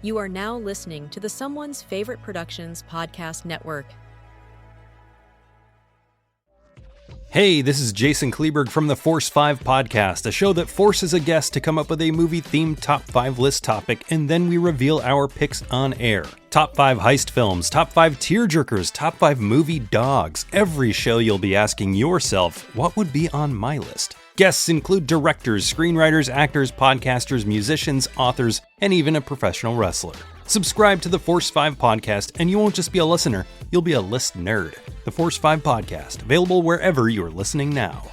You are now listening to the Someone's Favorite Productions podcast network. Hey, this is Jason Kleberg from the Force 5 podcast, a show that forces a guest to come up with a movie-themed top 5 list topic, and then we reveal our picks on air. Top 5 heist films, top 5 tearjerkers, top 5 movie dogs. Every show you'll be asking yourself, what would be on my list? Guests include directors, screenwriters, actors, podcasters, musicians, authors, and even a professional wrestler. Subscribe to the Force 5 podcast, and you won't just be a listener, you'll be a list nerd. The Force 5 podcast, available wherever you're listening now.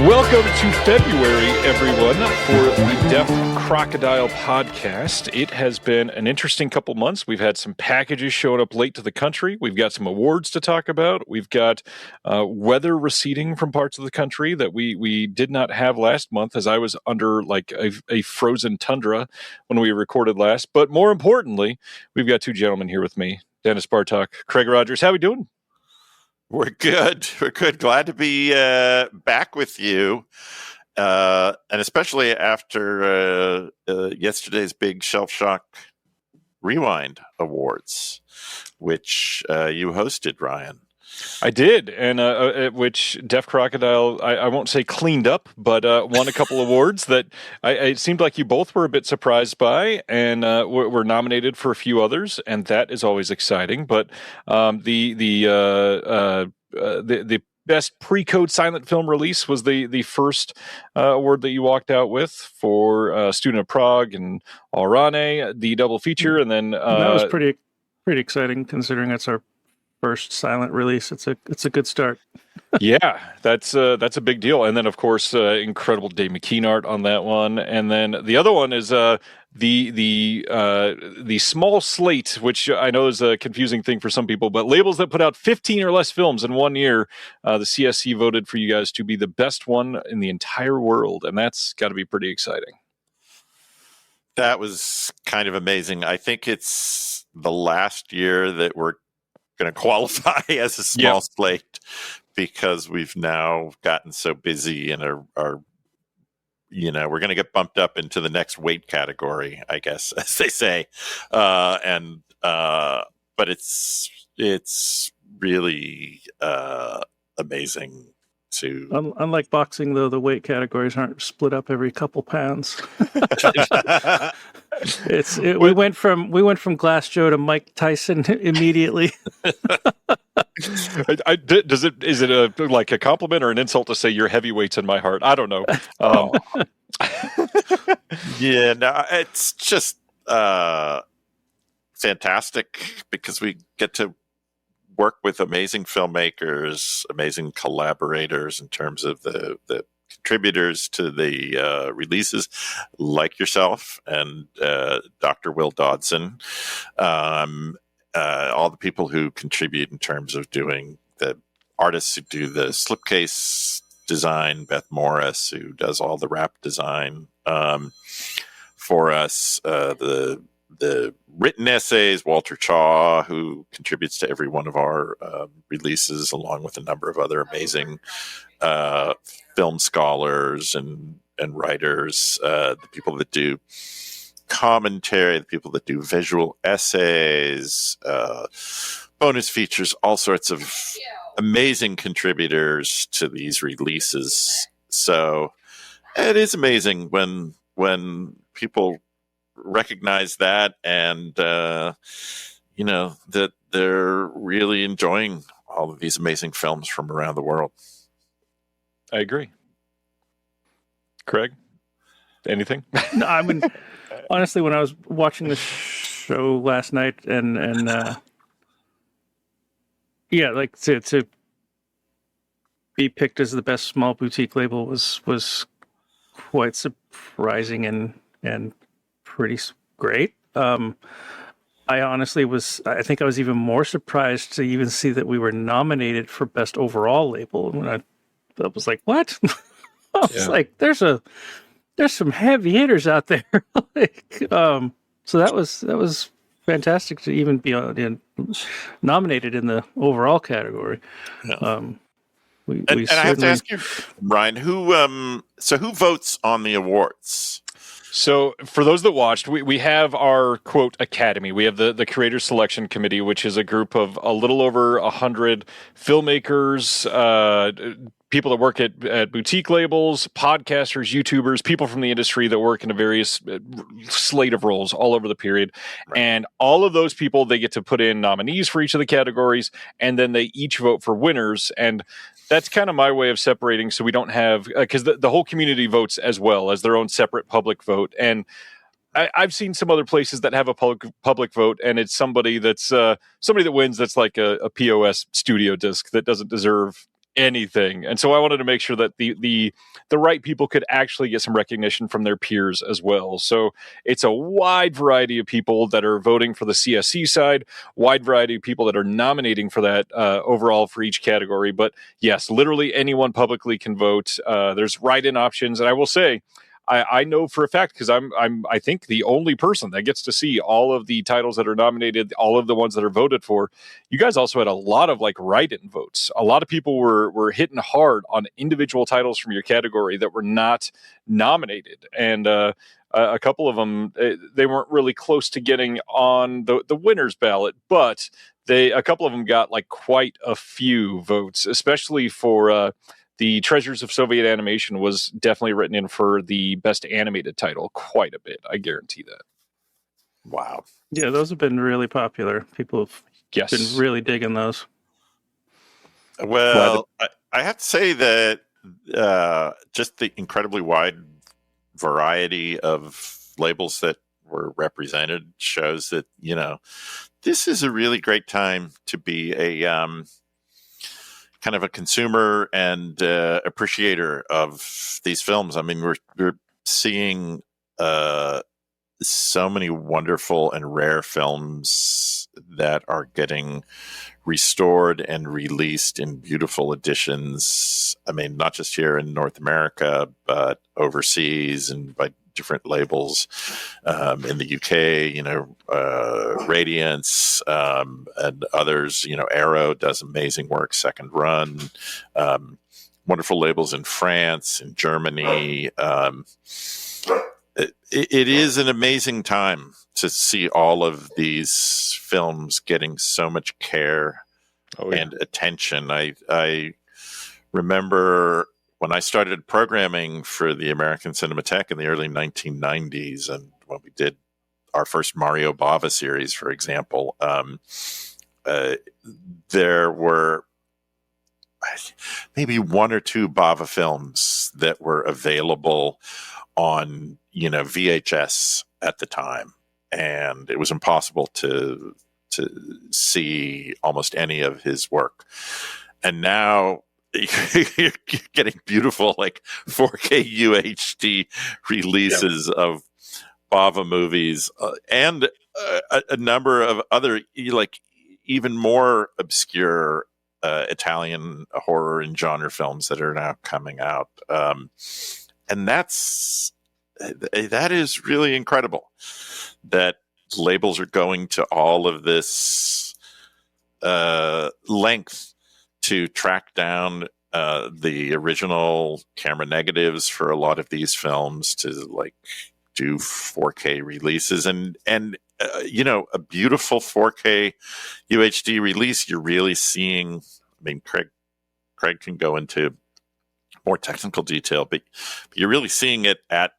Welcome to February, everyone, for the Deaf Crocodile Podcast. It has been an interesting couple months. We've had some packages showing up late to the country. We've got some awards to talk about. We've got weather receding from parts of the country that we did not have last month, as I was under like a frozen tundra when we recorded last. But more importantly, we've got two gentlemen here with me, Dennis Bartok, Craig Rogers. How are we doing? We're good. We're good. Glad to be back with you. And especially after yesterday's big Shelf Shock Rewind Awards, which you hosted, Ryan. I did, and which Deaf Crocodile, I won't say cleaned up, but won a couple awards that it seemed like you both were a bit surprised by, and were nominated for a few others, and that is always exciting. But the best pre-code silent film release was the first award that you walked out with for Student of Prague and Alrane, the double feature, and then that was pretty exciting considering it's our first silent release. It's a good start. Yeah, that's a big deal. And then of course, incredible Dave McKean art on that one. And then the other one is the small slate, which I know is a confusing thing for some people, but labels that put out 15 or less films in 1 year. The CSC voted for you guys to be the best one in the entire world, and that's got to be pretty exciting. That was kind of amazing. I think it's the last year that we're going to qualify as a small slate because we've now gotten so busy and are we're going to get bumped up into the next weight category, I guess, as they say. But it's really amazing to. Unlike boxing, though, the weight categories aren't split up every couple pounds. We went from Glass Joe to Mike Tyson immediately. Is it like a compliment or an insult to say you're heavyweights in my heart? I don't know. Yeah, no, it's just fantastic because we get to work with amazing filmmakers, amazing collaborators in terms of the contributors to the releases, like yourself and Dr. Will Dodson. All the people who contribute in terms of doing the artists who do the slipcase design, Beth Morris, who does all the wrap design for us, the written essays, Walter Chaw, who contributes to every one of our releases, along with a number of other amazing film scholars and writers, the people that do commentary, the people that do visual essays, bonus features, all sorts of amazing contributors to these releases. So it is amazing when people recognize that and that they're really enjoying all of these amazing films from around the world. I agree. Craig, anything? No, I mean, honestly, when I was watching the show last night and like to be picked as the best small boutique label was quite surprising and pretty great. I honestly I think I was even more surprised to even see that we were nominated for best overall label. When I was like, what? I was like, there's some heavy hitters out there. So that was fantastic to even be nominated in the overall category. Yeah. We and I have to ask you, Ryan, who votes on the awards? So for those that watched, we have our, quote, academy. We have the Creator Selection Committee, which is a group of a little over 100 filmmakers, people that work at boutique labels, podcasters, YouTubers, people from the industry that work in a various slate of roles all over the period. Right. And all of those people, they get to put in nominees for each of the categories, and then they each vote for winners. And that's kind of my way of separating, so we don't have, because the whole community votes as well as their own separate public vote. And I've seen some other places that have a public vote, and it's somebody that wins that's like a POS studio disc that doesn't deserve anything. And so I wanted to make sure that the right people could actually get some recognition from their peers as well. So it's a wide variety of people that are voting for the CSC side, wide variety of people that are nominating for that overall for each category. But yes, literally anyone publicly can vote. There's write-in options. And I will say, I know for a fact, because I think the only person that gets to see all of the titles that are nominated, all of the ones that are voted for. You guys also had a lot of like write-in votes. A lot of people were hitting hard on individual titles from your category that were not nominated, and a couple of them they weren't really close to getting on the winners ballot, but a couple of them got like quite a few votes, especially for. The Treasures of Soviet Animation was definitely written in for the best animated title quite a bit. I guarantee that. Wow. Yeah, those have been really popular. People have been really digging those. Well, I have to say that just the incredibly wide variety of labels that were represented shows that, this is a really great time to be a kind of a consumer and appreciator of these films. I mean, we're seeing so many wonderful and rare films that are getting restored and released in beautiful editions. I mean, not just here in North America, but overseas and by different labels in the UK, Radiance and others. Arrow does amazing work. Second Run, wonderful labels in France, in Germany. It is an amazing time to see all of these films getting so much care and attention. I remember when I started programming for the American Cinematheque in the early 1990s, and when we did our first Mario Bava series, for example, there were maybe one or two Bava films that were available on, VHS at the time, and it was impossible to see almost any of his work. And now you're getting beautiful, like 4K UHD releases of Bava movies and a number of other, like, even more obscure Italian horror and genre films that are now coming out. And that is really incredible that labels are going to all of this length to track down the original camera negatives for a lot of these films, to like do 4K releases and a beautiful 4K UHD release. You're really seeing, I mean, Craig can go into more technical detail, but you're really seeing it at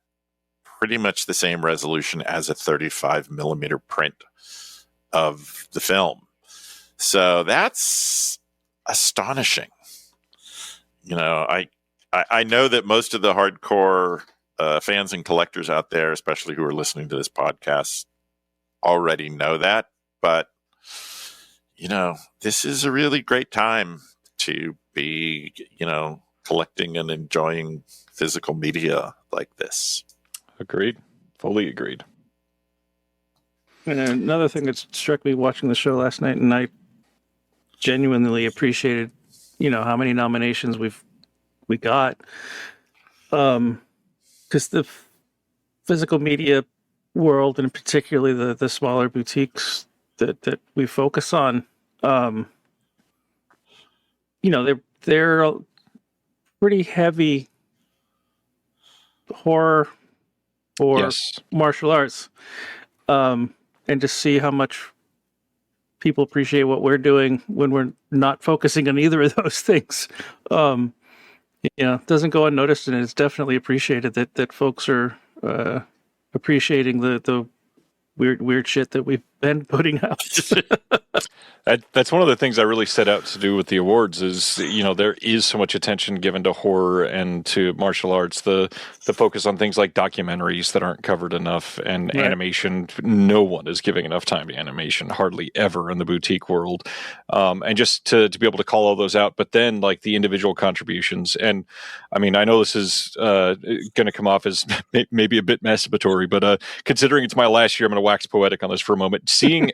pretty much the same resolution as a 35 millimeter print of the film. So that's astonishing. I know that most of the hardcore fans and collectors out there, especially who are listening to this podcast, already know that, but this is a really great time to be, collecting and enjoying physical media like this. Agreed. Fully agreed. And another thing that struck me watching the show last night, and I genuinely appreciated, how many nominations we got, because the physical media world, and particularly the smaller boutiques that we focus on, they're pretty heavy horror or Yes. martial arts, and to see how much people appreciate what we're doing when we're not focusing on either of those things, doesn't go unnoticed, and it's definitely appreciated that folks are appreciating the weird shit that we've been putting out. That's one of the things I really set out to do with the awards is, there is so much attention given to horror and to martial arts, the focus on things like documentaries that aren't covered enough, and Right. animation. No one is giving enough time to animation, hardly ever in the boutique world. And just to be able to call all those out, but then like the individual contributions. And I mean, I know this is going to come off as maybe a bit masturbatory, but considering it's my last year, I'm going to wax poetic on this for a moment. Seeing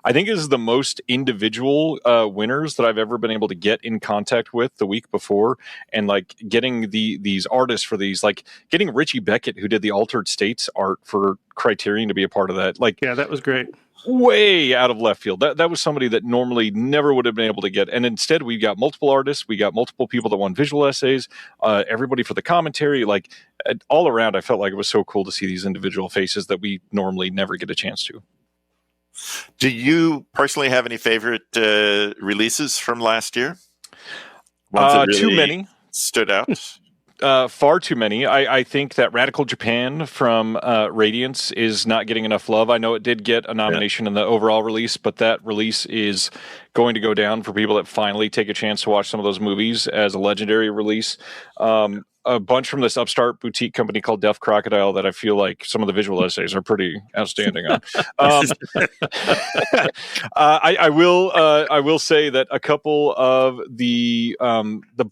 I think this is the most individual winners that I've ever been able to get in contact with the week before, and like getting these artists for these, like getting Richie Beckett, who did the Altered States art for Criterion, to be a part of that. Yeah, that was great. Way out of left field. That was somebody that normally never would have been able to get. And instead we got multiple artists, we got multiple people that won visual essays, everybody for the commentary, all around. I felt like it was so cool to see these individual faces that we normally never get a chance to. Do you personally have any favorite releases from last year? Ones that Too really many. stood out. Far too many. I think that Radical Japan from Radiance is not getting enough love. I know it did get a nomination in the overall release, but that release is going to go down for people that finally take a chance to watch some of those movies as a legendary release. A bunch from this upstart boutique company called Deaf Crocodile that I feel like some of the visual essays are pretty outstanding on. I will say that a couple of the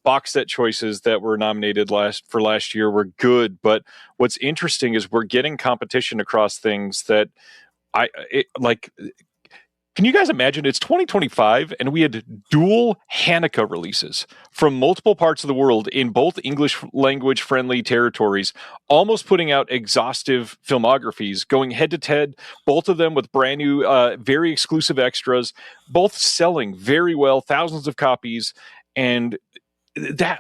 box set choices that were nominated last year were good, but what's interesting is we're getting competition across things that can you guys imagine? It's 2025 and we had dual Hanukkah releases from multiple parts of the world in both English language friendly territories, almost putting out exhaustive filmographies, going head to head, both of them with brand new, very exclusive extras, both selling very well, thousands of copies. And that,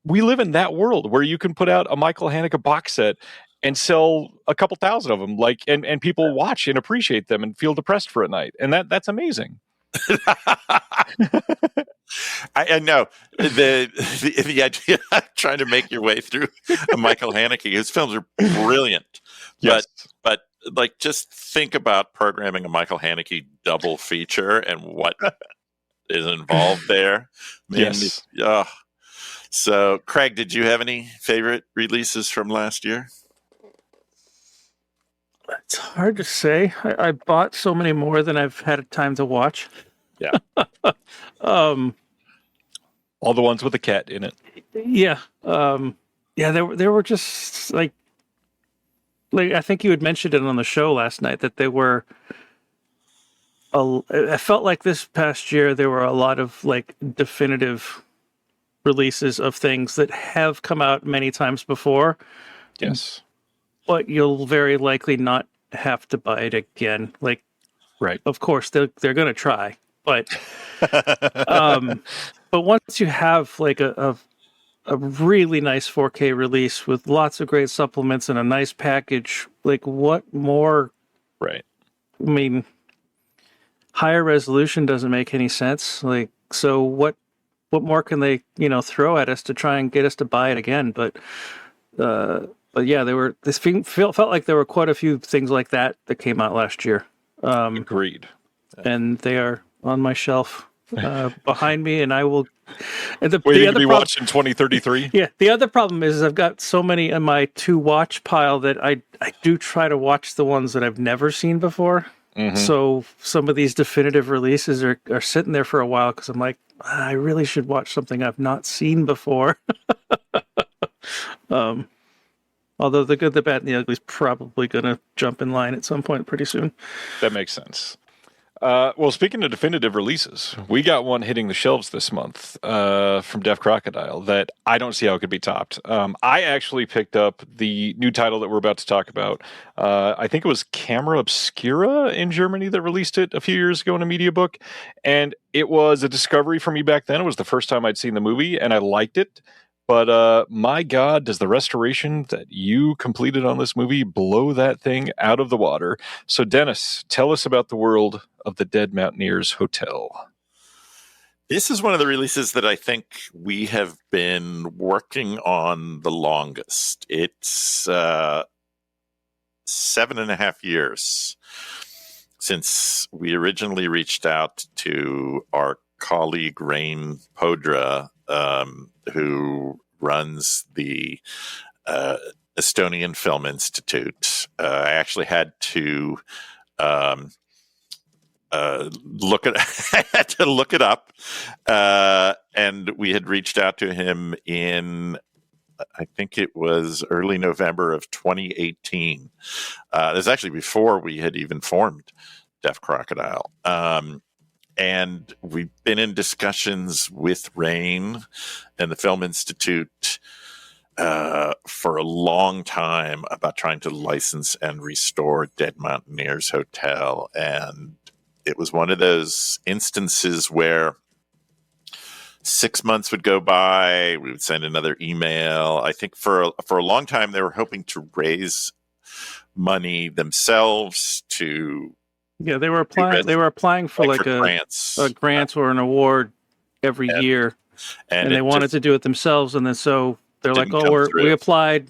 we live in that world where you can put out a Michael Haneke box set and sell a couple thousand of them, and people watch and appreciate them and feel depressed for a night. And that's amazing. I know the idea of trying to make your way through a Michael Haneke. His films are brilliant, Yes. but just think about programming a Michael Haneke double feature and what is involved there. Man, Yes. So, Craig, did you have any favorite releases from last year? It's hard to say. I bought so many more than I've had time to watch. Yeah. All the ones with a cat in it. Yeah. There were just like I think you had mentioned it on the show last night that there were I felt like this past year there were a lot of definitive releases of things that have come out many times before. Yes. But you'll very likely not have to buy it again. Right. Of course, they're going to try, but but once you have a really nice 4K release with lots of great supplements and a nice package, what more? Right. I mean, higher resolution doesn't make any sense. So what more can they throw at us to try and get us to buy it again? But yeah, felt like there were quite a few things like that came out last year. Agreed. And they are on my shelf behind me, and I will. And Waiting to be watched in 2033. Yeah, the other problem is I've got so many in my to watch pile that I do try to watch the ones that I've never seen before. Mm-hmm. So some of these definitive releases are sitting there for a while because I'm like, I really should watch something I've not seen before. Although The Good, the Bad, and the Ugly is probably going to jump in line at some point pretty soon. That makes sense. Well, speaking of definitive releases, we got one hitting the shelves this month from Deaf Crocodile that I don't see how it could be topped. I actually picked up the new title that we're about to talk about. I think it was Camera Obscura in Germany that released it a few years ago in a media book. And it was a discovery for me back then. It was the first time I'd seen the movie, and I liked it. But my God, does the restoration that you completed on this movie blow that thing out of the water? So, Dennis, tell us about the world of the Dead Mountaineer's Hotel. This is one of the releases that I think we have been working on the longest. It's 7.5 years since we originally reached out to our colleague Rain Podra, who runs the Estonian Film Institute. I actually had to look it up, and we had reached out to him in, I think it was early November of 2018. This is actually before we had even formed Deaf Crocodile. And we've been in discussions with Rain and the Film Institute for a long time about trying to license and restore Dead Mountaineer's Hotel. And it was one of those instances where 6 months would go by, we would send another email. I think for a long time they were hoping to raise money themselves to... Yeah, they were applying. They were applying for like a grant or an award every year, and they wanted to do it themselves. And then so they're like, "Oh, we applied,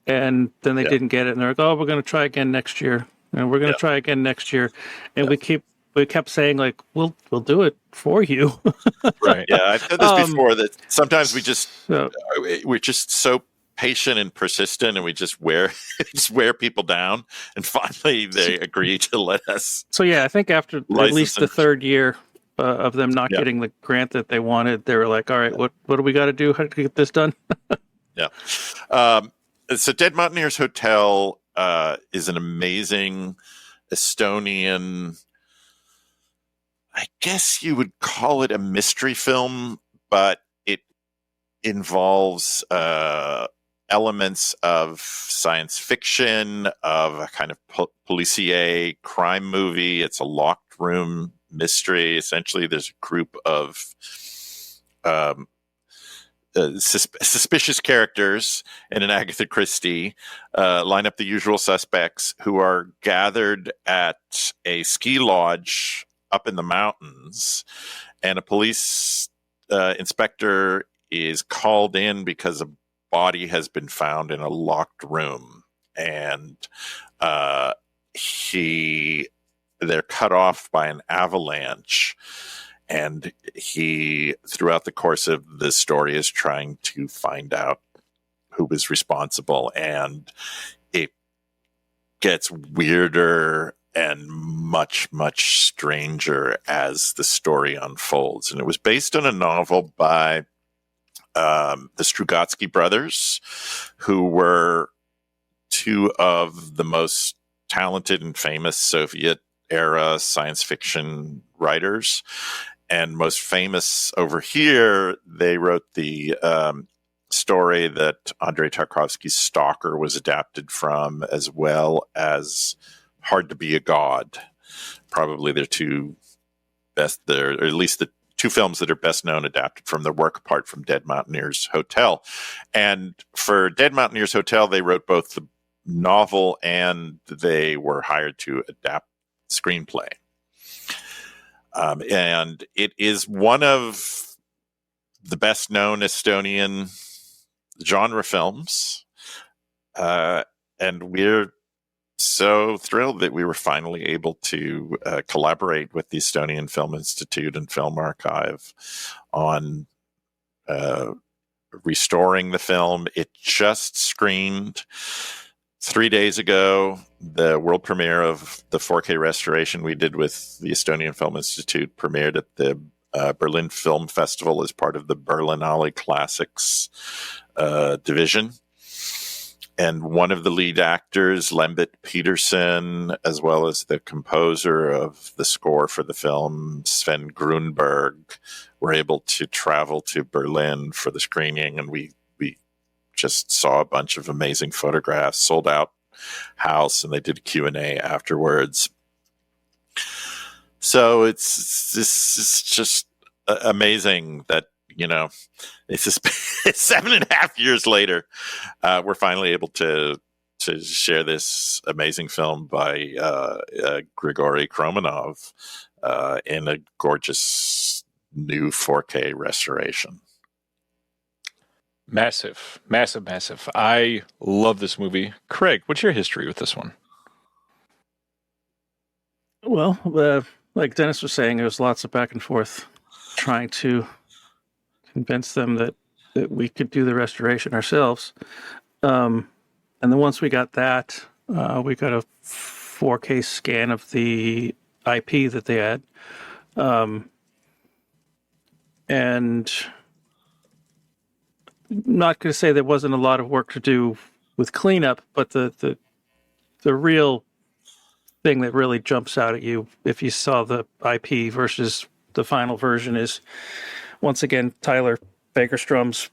and then they didn't get it." And they're like, "Oh, we're going to try again next year, and we're going to try again next year." And we kept saying like, "We'll do it for you." Right? Yeah, I've said this before that sometimes we're just so patient and persistent, and we just wear people down, and finally they agree to let us. So yeah, I think after at least the third year of them not getting the grant that they wanted, they were like, "All right, what do we got to do? How to get this done?" Yeah. So Dead Mountaineer's Hotel is an amazing Estonian, I guess you would call it a mystery film, but it involves elements of science fiction, of a kind of policier crime movie. It's a locked room mystery. Essentially, there's a group of suspicious characters in an Agatha Christie line up the usual suspects who are gathered at a ski lodge up in the mountains, and a police inspector is called in because a body has been found in a locked room, and they're cut off by an avalanche, and he, throughout the course of the story, is trying to find out who was responsible, and it gets weirder and much, much stranger as the story unfolds. And it was based on a novel by the Strugatsky brothers, who were two of the most talented and famous Soviet-era science fiction writers. And most famous over here, they wrote the story that Andrei Tarkovsky's Stalker was adapted from, as well as Hard to Be a God. Probably their two best, or at least the two films that are best known adapted from their work, apart from Dead Mountaineer's Hotel. And for Dead Mountaineer's Hotel, they wrote both the novel and they were hired to adapt the screenplay. And it is one of the best known Estonian genre films. And we're so thrilled that we were finally able to collaborate with the Estonian Film Institute and Film Archive on restoring the film. It just screened 3 days ago. The world premiere of the 4K restoration we did with the Estonian Film Institute premiered at the Berlin Film Festival as part of the Berlinale Classics division. and one of the lead actors, Lembit Peterson, as well as the composer of the score for the film, Sven Grunberg, were able to travel to Berlin for the screening, and we just saw a bunch of amazing photographs, sold out house, and they did a Q&A afterwards. So it's just amazing that, it's just 7.5 years later, we're finally able to share this amazing film by Grigory Kromenov in a gorgeous new 4K restoration. Massive. I love this movie. Craig, what's your history with this one? Well, like Dennis was saying, there was lots of back and forth trying to convince them that we could do the restoration ourselves. And then once we got that, we got a 4K scan of the IP that they had. And not going to say there wasn't a lot of work to do with cleanup, but the real thing that really jumps out at you if you saw the IP versus the final version is, once again, Tyler Bakerstrom's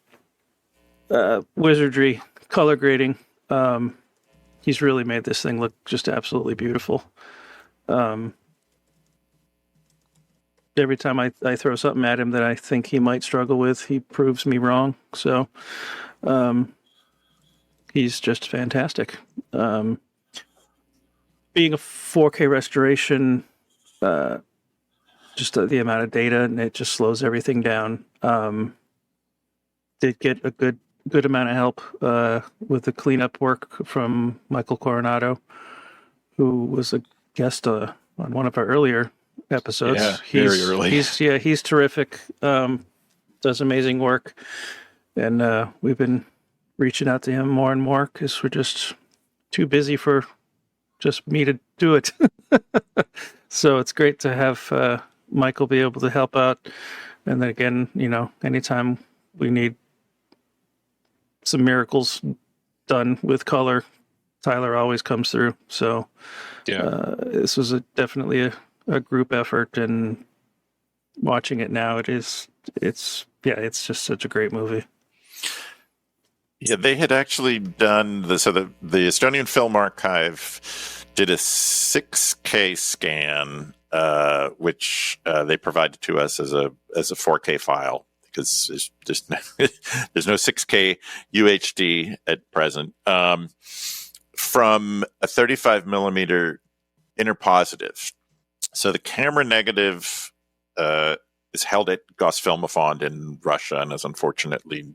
wizardry, color grading. He's really made this thing look just absolutely beautiful. Every time I throw something at him that I think he might struggle with, he proves me wrong. So he's just fantastic. Being a 4K restoration, just the amount of data, and it just slows everything down. Did get a good amount of help with the cleanup work from Michael Coronado, who was a guest on one of our earlier episodes. Yeah, very early. He's terrific. Does amazing work, and we've been reaching out to him more and more because we're just too busy for just me to do it. So it's great to have Michael be able to help out, and then again, anytime we need some miracles done with color, Tyler always comes through. So this was definitely a group effort, and watching it now, it's just such a great movie. Yeah, they had actually done the Estonian Film Archive did a 6K scan, which they provided to us as a 4K file, because there's no 6K UHD at present, from a 35 millimeter interpositive. So the camera negative is held at Gosfilmofond in Russia and is unfortunately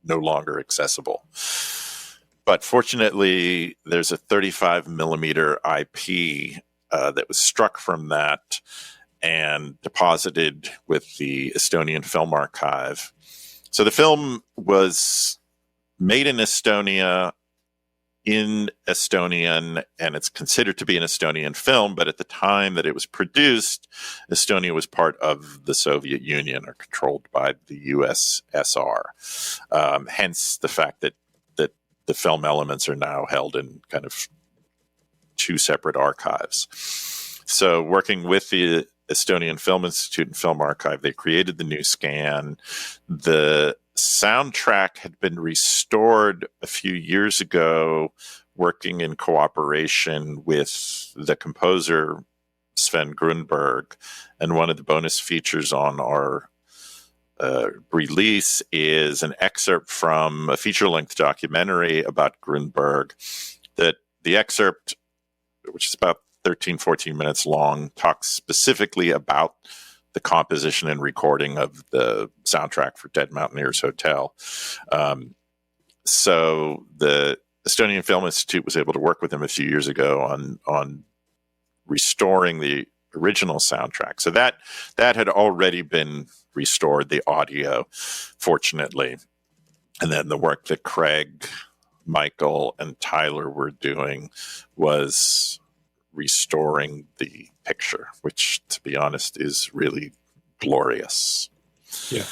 no longer accessible. But fortunately, there's a 35 millimeter IP that was struck from that and deposited with the Estonian Film Archive. So the film was made in Estonia, in Estonian, and it's considered to be an Estonian film, but at the time that it was produced, Estonia was part of the Soviet Union or controlled by the USSR. Hence the fact that the film elements are now held in kind of two separate archives. So working with the Estonian Film Institute and Film Archive, they created the new scan. The soundtrack had been restored a few years ago, working in cooperation with the composer Sven Grunberg. And one of the bonus features on our release is an excerpt from a feature-length documentary about Grunberg. That the excerpt, which is about 13, 14 minutes long, talks specifically about the composition and recording of the soundtrack for Dead Mountaineer'S Hotel. So the Estonian Film Institute was able to work with him a few years ago on restoring the original soundtrack. So that had already been restored, the audio, fortunately. And then the work that Craig, Michael, and Tyler were doing was restoring the picture, which, to be honest, is really glorious. Yeah.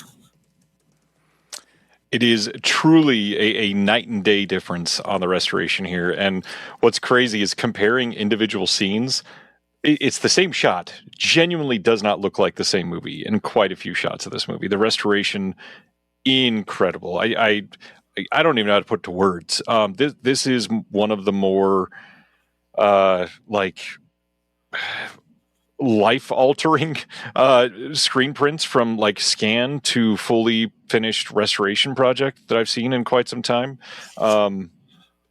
It is truly a night and day difference on the restoration here. And what's crazy is comparing individual scenes. It's the same shot. Genuinely does not look like the same movie in quite a few shots of this movie. The restoration, incredible. I don't even know how to put it to words. This is one of the more life-altering screen prints from like scan to fully finished restoration project that I've seen in quite some time.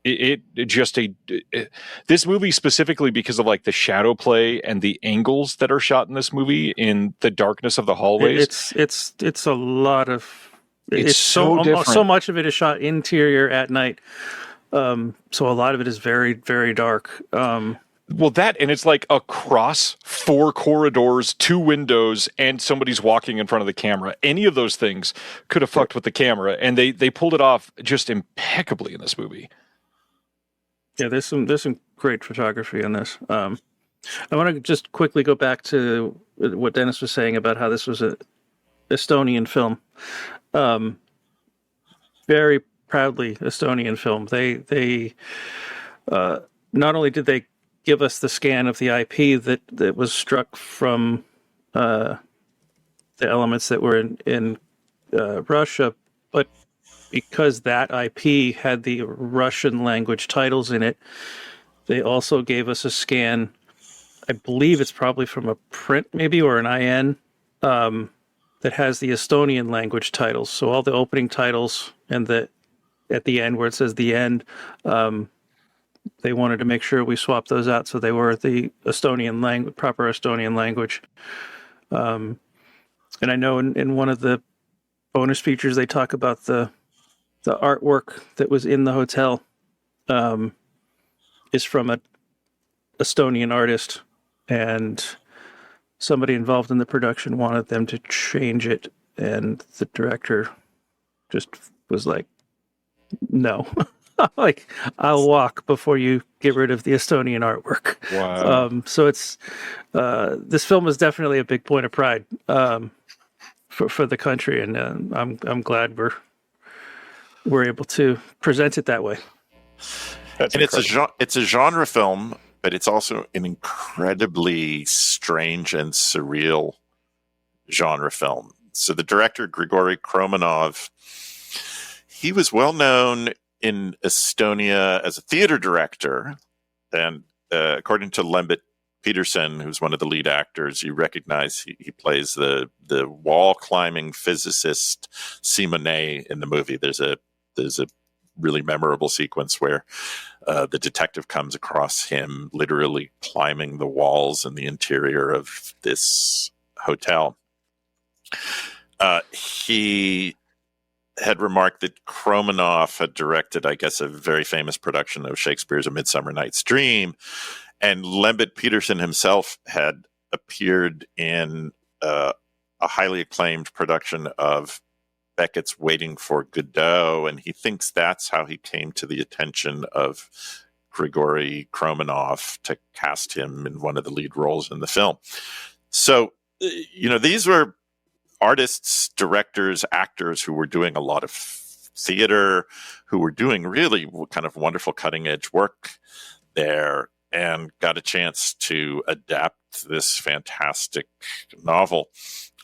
This movie specifically, because of like the shadow play and the angles that are shot in this movie in the darkness of the hallways. It's a lot of. It's so different. So much of it is shot interior at night. So a lot of it is very, very dark. Well, that, and it's like across 4 corridors, 2 windows, and somebody's walking in front of the camera. Any of those things could have fucked with the camera, and they pulled it off just impeccably in this movie. Yeah, there's some great photography in this. I want to just quickly go back to what Dennis was saying about how this was an Estonian film. Very proudly Estonian film. They not only did they give us the scan of the IP that was struck from the elements that were in Russia, but because that IP had the Russian language titles in it, they also gave us a scan. I believe it's probably from a print maybe or an IN that has the Estonian language titles. So all the opening titles and at the end where it says the end, they wanted to make sure we swapped those out so they were the Estonian language, proper Estonian language. And I know in one of the bonus features they talk about the artwork that was in the hotel is from an Estonian artist, and somebody involved in the production wanted them to change it, and the director just was like, no. Like, I'll walk before you get rid of the Estonian artwork. Wow. So it's this film is definitely a big point of pride for the country, and I'm glad we're able to present it that way. That's and incredible. it's a genre film, but it's also an incredibly strange and surreal genre film. So the director, Grigory Kromanov, he was well known in Estonia as a theater director. And according to Lembit Peterson, who's one of the lead actors, you recognize he plays the wall-climbing physicist Simone in the movie. There's a really memorable sequence where the detective comes across him literally climbing the walls in the interior of this hotel. He had remarked that Kromanov had directed, I guess, a very famous production of Shakespeare's A Midsummer Night's Dream, and Lembit Peterson himself had appeared in a highly acclaimed production of Beckett's Waiting for Godot, and he thinks that's how he came to the attention of Grigory Kromanov to cast him in one of the lead roles in the film. So, these were artists, directors, actors who were doing a lot of theater, who were doing really kind of wonderful cutting-edge work there, and got a chance to adapt this fantastic novel.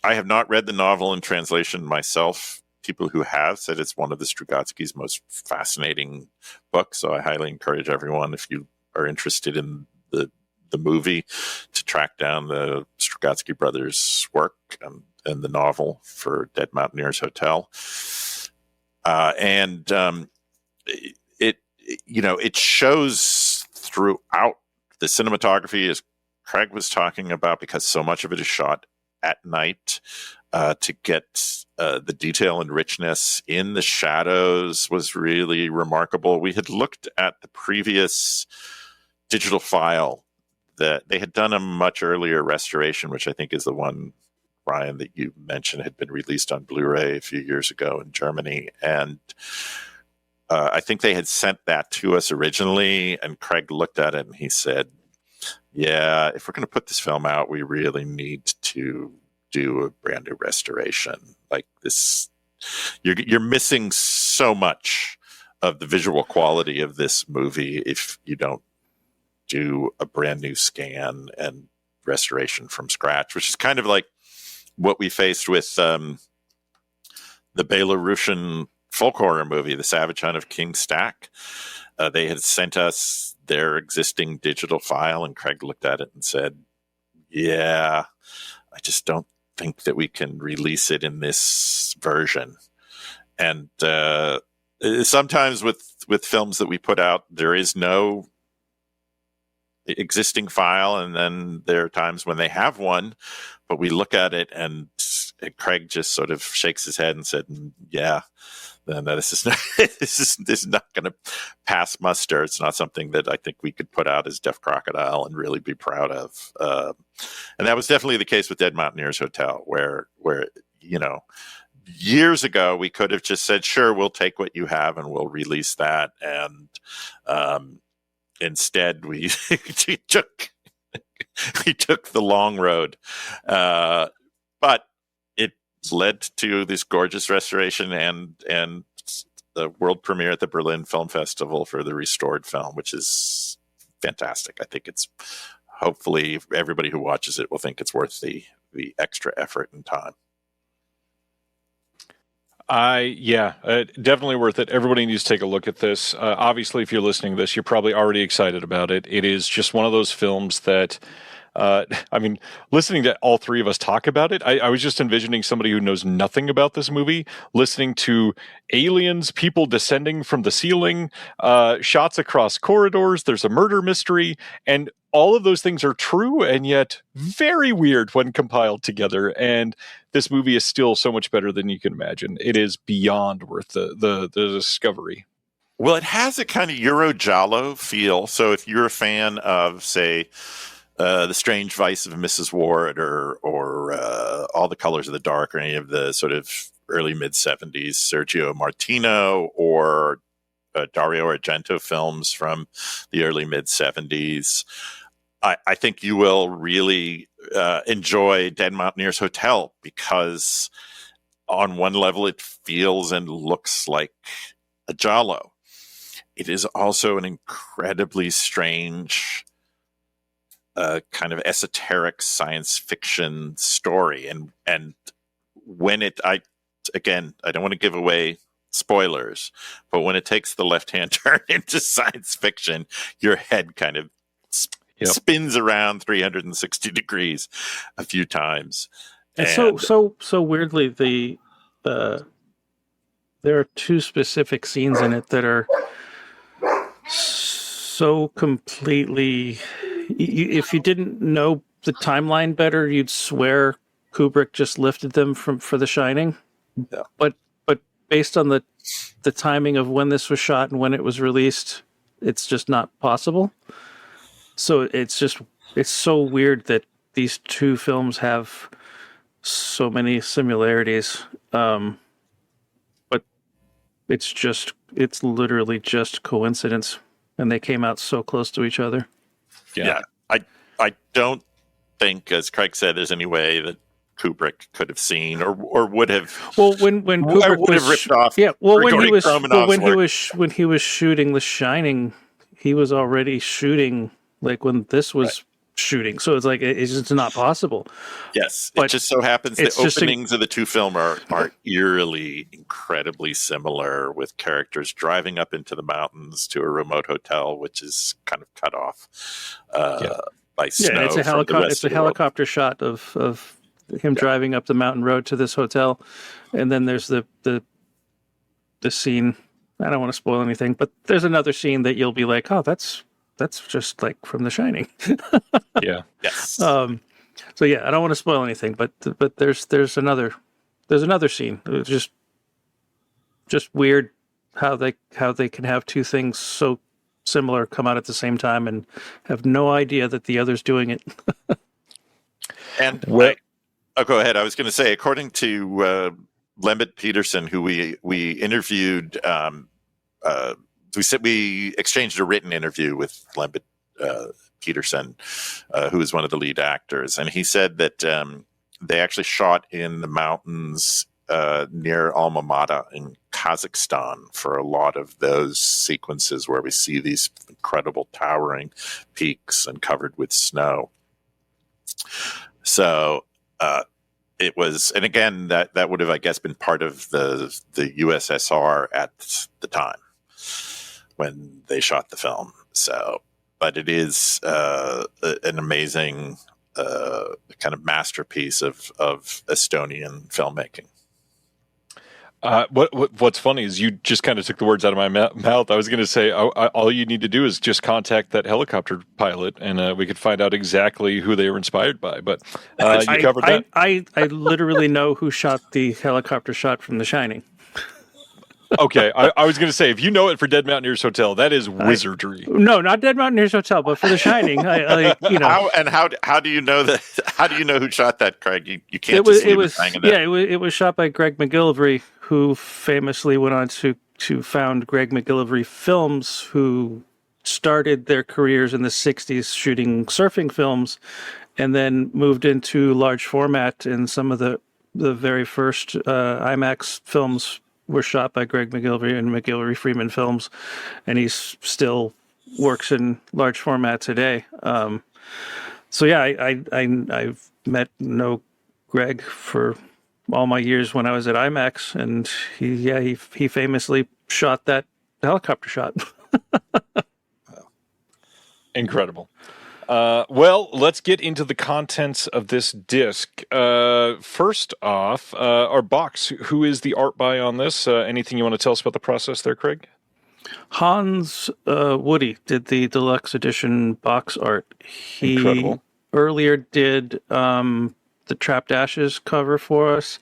I have not read the novel in translation myself. People who have said it's one of the Strugatsky's most fascinating books, so I highly encourage everyone, if you are interested in the movie, to track down the Strugatsky brothers' work and the novel for Dead Mountaineer's Hotel. It shows throughout the cinematography, as Craig was talking about, because so much of it is shot at night, to get the detail and richness in the shadows was really remarkable. We had looked at the previous digital file that they had done a much earlier restoration, which I think is the one, Ryan, that you mentioned had been released on Blu-ray a few years ago in Germany. And I think they had sent that to us originally, and Craig looked at it and he said, yeah, if we're going to put this film out, we really need to do a brand new restoration. Like, this you're missing so much of the visual quality of this movie if you don't do a brand new scan and restoration from scratch, which is kind of like what we faced with the Belarusian folk horror movie, The Savage Hunt of King Stack. They had sent us their existing digital file, and Craig looked at it and said, yeah, I just don't think that we can release it in this version. And sometimes with films that we put out, there is no existing file, and then there are times when they have one, but we look at it and Craig just sort of shakes his head and said, yeah, no, this is not going to pass muster. It's not something that I think we could put out as Deaf Crocodile and really be proud of. And that was definitely the case with Dead Mountaineer's Hotel, where years ago we could have just said, sure, we'll take what you have and we'll release that. And instead we took the long road. But it led to this gorgeous restoration and the world premiere at the Berlin Film Festival for the restored film, which is fantastic. I think it's, hopefully everybody who watches it will think it's worth the extra effort and time. Definitely worth it. Everybody needs to take a look at this. Obviously, if you're listening to this, you're probably already excited about it. It is just one of those films that, listening to all three of us talk about it, I was just envisioning somebody who knows nothing about this movie, listening to aliens, people descending from the ceiling, shots across corridors, there's a murder mystery, and all of those things are true and yet very weird when compiled together. And this movie is still so much better than you can imagine. It is beyond worth the discovery. Well, it has a kind of Euro-Giallo feel. So if you're a fan of, say, The Strange Vice of Mrs. Ward or All the Colors of the Dark, or any of the sort of early mid-70s Sergio Martino or Dario Argento films from the early mid-70s, I think you will really enjoy Dead Mountaineer's Hotel, because on one level it feels and looks like a giallo. It is also an incredibly strange kind of esoteric science fiction story. And when I don't want to give away spoilers, but when it takes the left-hand turn into science fiction, your head kind of spins around 360 degrees a few times. And so weirdly, there are two specific scenes in it that are so completely, if you didn't know the timeline better, you'd swear Kubrick just lifted them for The Shining. Yeah. But based on the timing of when this was shot and when it was released, it's just not possible. So it's so weird that these two films have so many similarities. But it's literally just coincidence, and they came out so close to each other. Yeah. I don't think, as Craig said, there's any way that Kubrick could have seen or would have. Well, when Kubrick would have ripped off. Yeah. Well, when he Grigori was shooting The Shining, he was already shooting like when this was shooting. So it's like it's just not possible. Yes, But it just so happens the it's just openings of the two films are eerily, incredibly similar, with characters driving up into the mountains to a remote hotel, which is kind of cut off by snow. Yeah, it's a helicopter shot of him driving up the mountain road to this hotel, and then there's the scene. I don't want to spoil anything, but there's another scene that you'll be like, oh, that's just like from The Shining. Yeah. Yes. So yeah, I don't want to spoil anything, but there's another scene. It's just weird how they can have two things so similar come out at the same time and have no idea that the other's doing it. And go ahead. I was going to say, according to Lembit Peterson, who we interviewed, we exchanged a written interview with Lembit Peterson, who is one of the lead actors, and he said that they actually shot in the mountains near Alma Mater in Kazakhstan for a lot of those sequences where we see these incredible towering peaks and covered with snow. So it was, and again, that would have, I guess, been part of the USSR at the time when they shot the film. So, but it is an amazing kind of masterpiece of Estonian filmmaking. What's funny is you just kind of took the words out of my mouth. I was going to say, all you need to do is just contact that helicopter pilot, and we could find out exactly who they were inspired by. But you covered that. I literally know who shot the helicopter shot from The Shining. Okay, I was going to say, if you know it for Dead Mountaineer's Hotel, that is wizardry. No, not Dead Mountaineer's Hotel, but for The Shining, How do you know that? How do you know who shot that, Craig? You can't just leave it hanging there. Yeah, it was shot by Greg McGillivray, who famously went on to found Greg McGillivray Films, who started their careers in the 60s shooting surfing films, and then moved into large format. And some of the very first IMAX films were shot by Greg McGillivray and McGillivray Freeman Films, and he still works in large format today. So yeah, I've know Greg for all my years when I was at IMAX, and he famously shot that helicopter shot. Incredible. Well, let's get into the contents of this disc. First off, our box. Who is the art by on this? Anything you want to tell us about the process there, Craig? Hans Woody did the deluxe edition box art. He Incredible. Earlier did the Trapped Ashes cover for us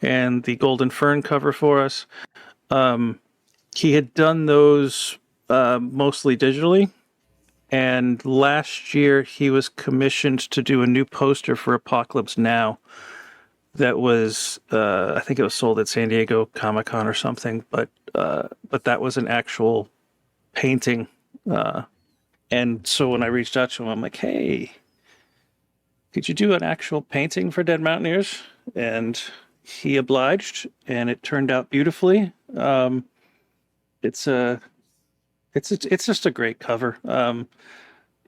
and the Golden Fern cover for us. He had done those mostly digitally. And last year, he was commissioned to do a new poster for Apocalypse Now that was, I think it was sold at San Diego Comic-Con or something, but that was an actual painting. And so when I reached out to him, I'm like, hey, could you do an actual painting for Dead Mountaineers? And he obliged, and it turned out beautifully. It's just a great cover.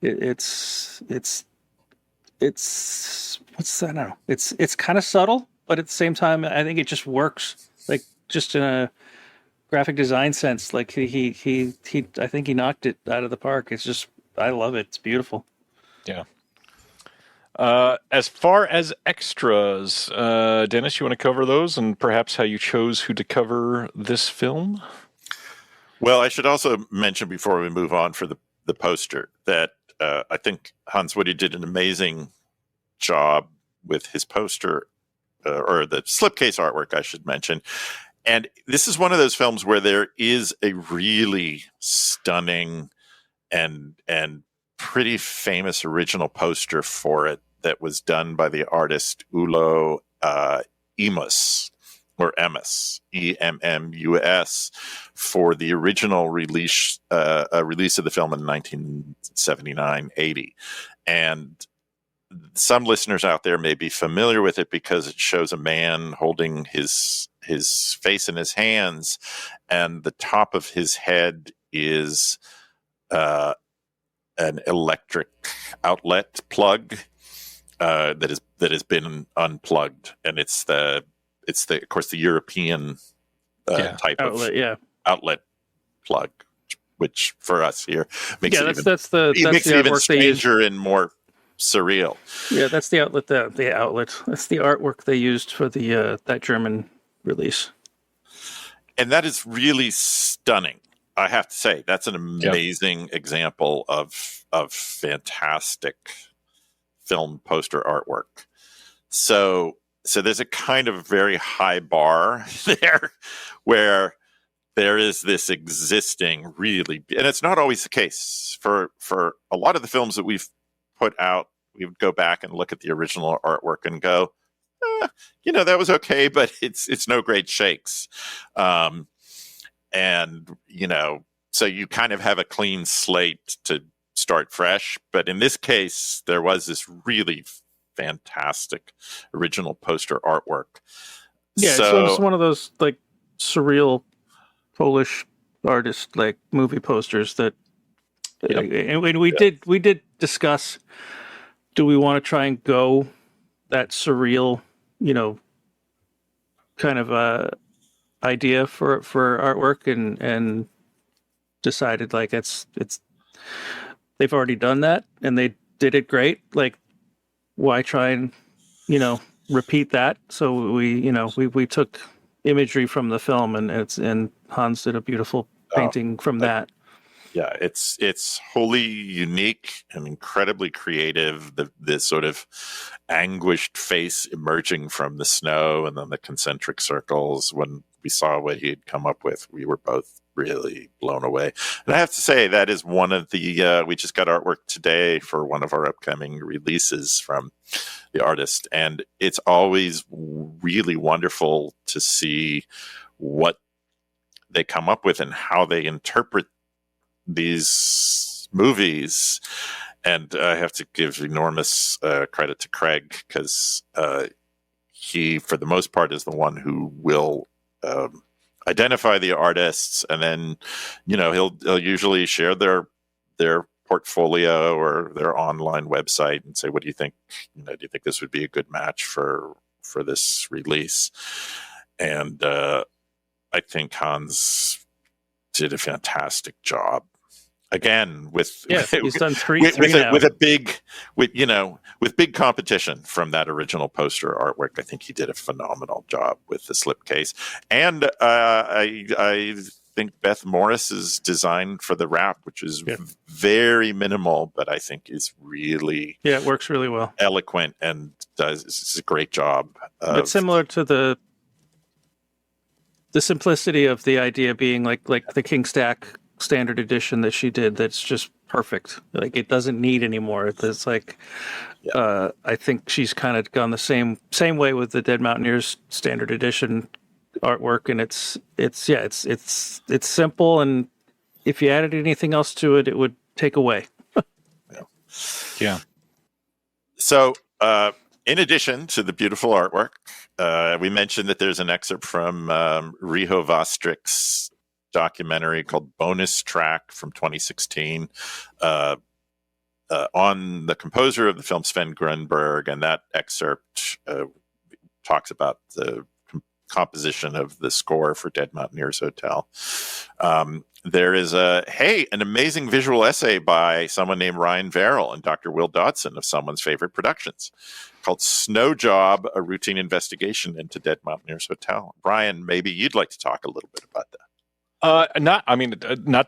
It's what's that now? It's kind of subtle, but at the same time, I think it just works. Like just in a graphic design sense, like he I think he knocked it out of the park. It's just, I love it. It's beautiful. Yeah. As far as extras, Dennis, you want to cover those and perhaps how you chose who to cover this film? Well, I should also mention before we move on for the poster that I think Hans Woody did an amazing job with his poster, or the slipcase artwork, I should mention. And this is one of those films where there is a really stunning and pretty famous original poster for it that was done by the artist Ulo Emus. Or Emmus, Emmus, for the original release of the film in 1979-80. And some listeners out there may be familiar with it because it shows a man holding his face in his hands, and the top of his head is an electric outlet plug that has been unplugged, and it's the of course the European type outlet, of outlet plug, which for us here makes it that's the even stranger and more surreal. Yeah, that's the outlet. The outlet. That's the artwork they used for the that German release, and that is really stunning. I have to say that's an amazing example of fantastic film poster artwork. So there's a kind of very high bar there where there is this existing really, and it's not always the case for a lot of the films that we've put out. We would go back and look at the original artwork and go, that was okay, but it's no great shakes. So you kind of have a clean slate to start fresh. But in this case, there was this really fantastic original poster artwork Yeah, it's one of those like surreal Polish artist like movie posters that and we did discuss, do we want to try and go that surreal, kind of idea for artwork, and decided like it's they've already done that and they did it great. Like, why try and repeat that? So we took imagery from the film, and Hans did a beautiful painting from that. Yeah, it's wholly unique and incredibly creative. This sort of anguished face emerging from the snow, and then the concentric circles. When we saw what he had come up with, we were both really blown away. And I have to say, that is one of the we just got artwork today for one of our upcoming releases from the artist, and it's always really wonderful to see what they come up with and how they interpret these movies. And I have to give enormous credit to Craig, because he, for the most part, is the one who will identify the artists, and then he'll usually share their portfolio or their online website and say, what do you think? Do you think this would be a good match for this release? And I think Hans did a fantastic job. Again, he's done three now. with big competition from that original poster artwork. I think he did a phenomenal job with the slipcase, and I think Beth Morris's design for the wrap, which is very minimal, but I think is really it works really well, eloquent, and does a great job. It's similar to the simplicity of the idea being like the King Stack standard edition that she did. That's just perfect. Like, it doesn't need any more. It's like I think she's kind of gone the same way with the Dead Mountaineers standard edition artwork, and it's simple, and if you added anything else to it, it would take away. Yeah. So in addition to the beautiful artwork, we mentioned that there's an excerpt from Riho Vostrick's documentary called Bonus Track from 2016 on the composer of the film, Sven Grunberg, and that excerpt talks about the composition of the score for Dead Mountaineer's Hotel. There is an amazing visual essay by someone named Ryan Verrill and Dr. Will Dodson of Someone's Favorite Productions called Snow Job, a routine investigation into Dead Mountaineer's Hotel. Brian, maybe you'd like to talk a little bit about that. Not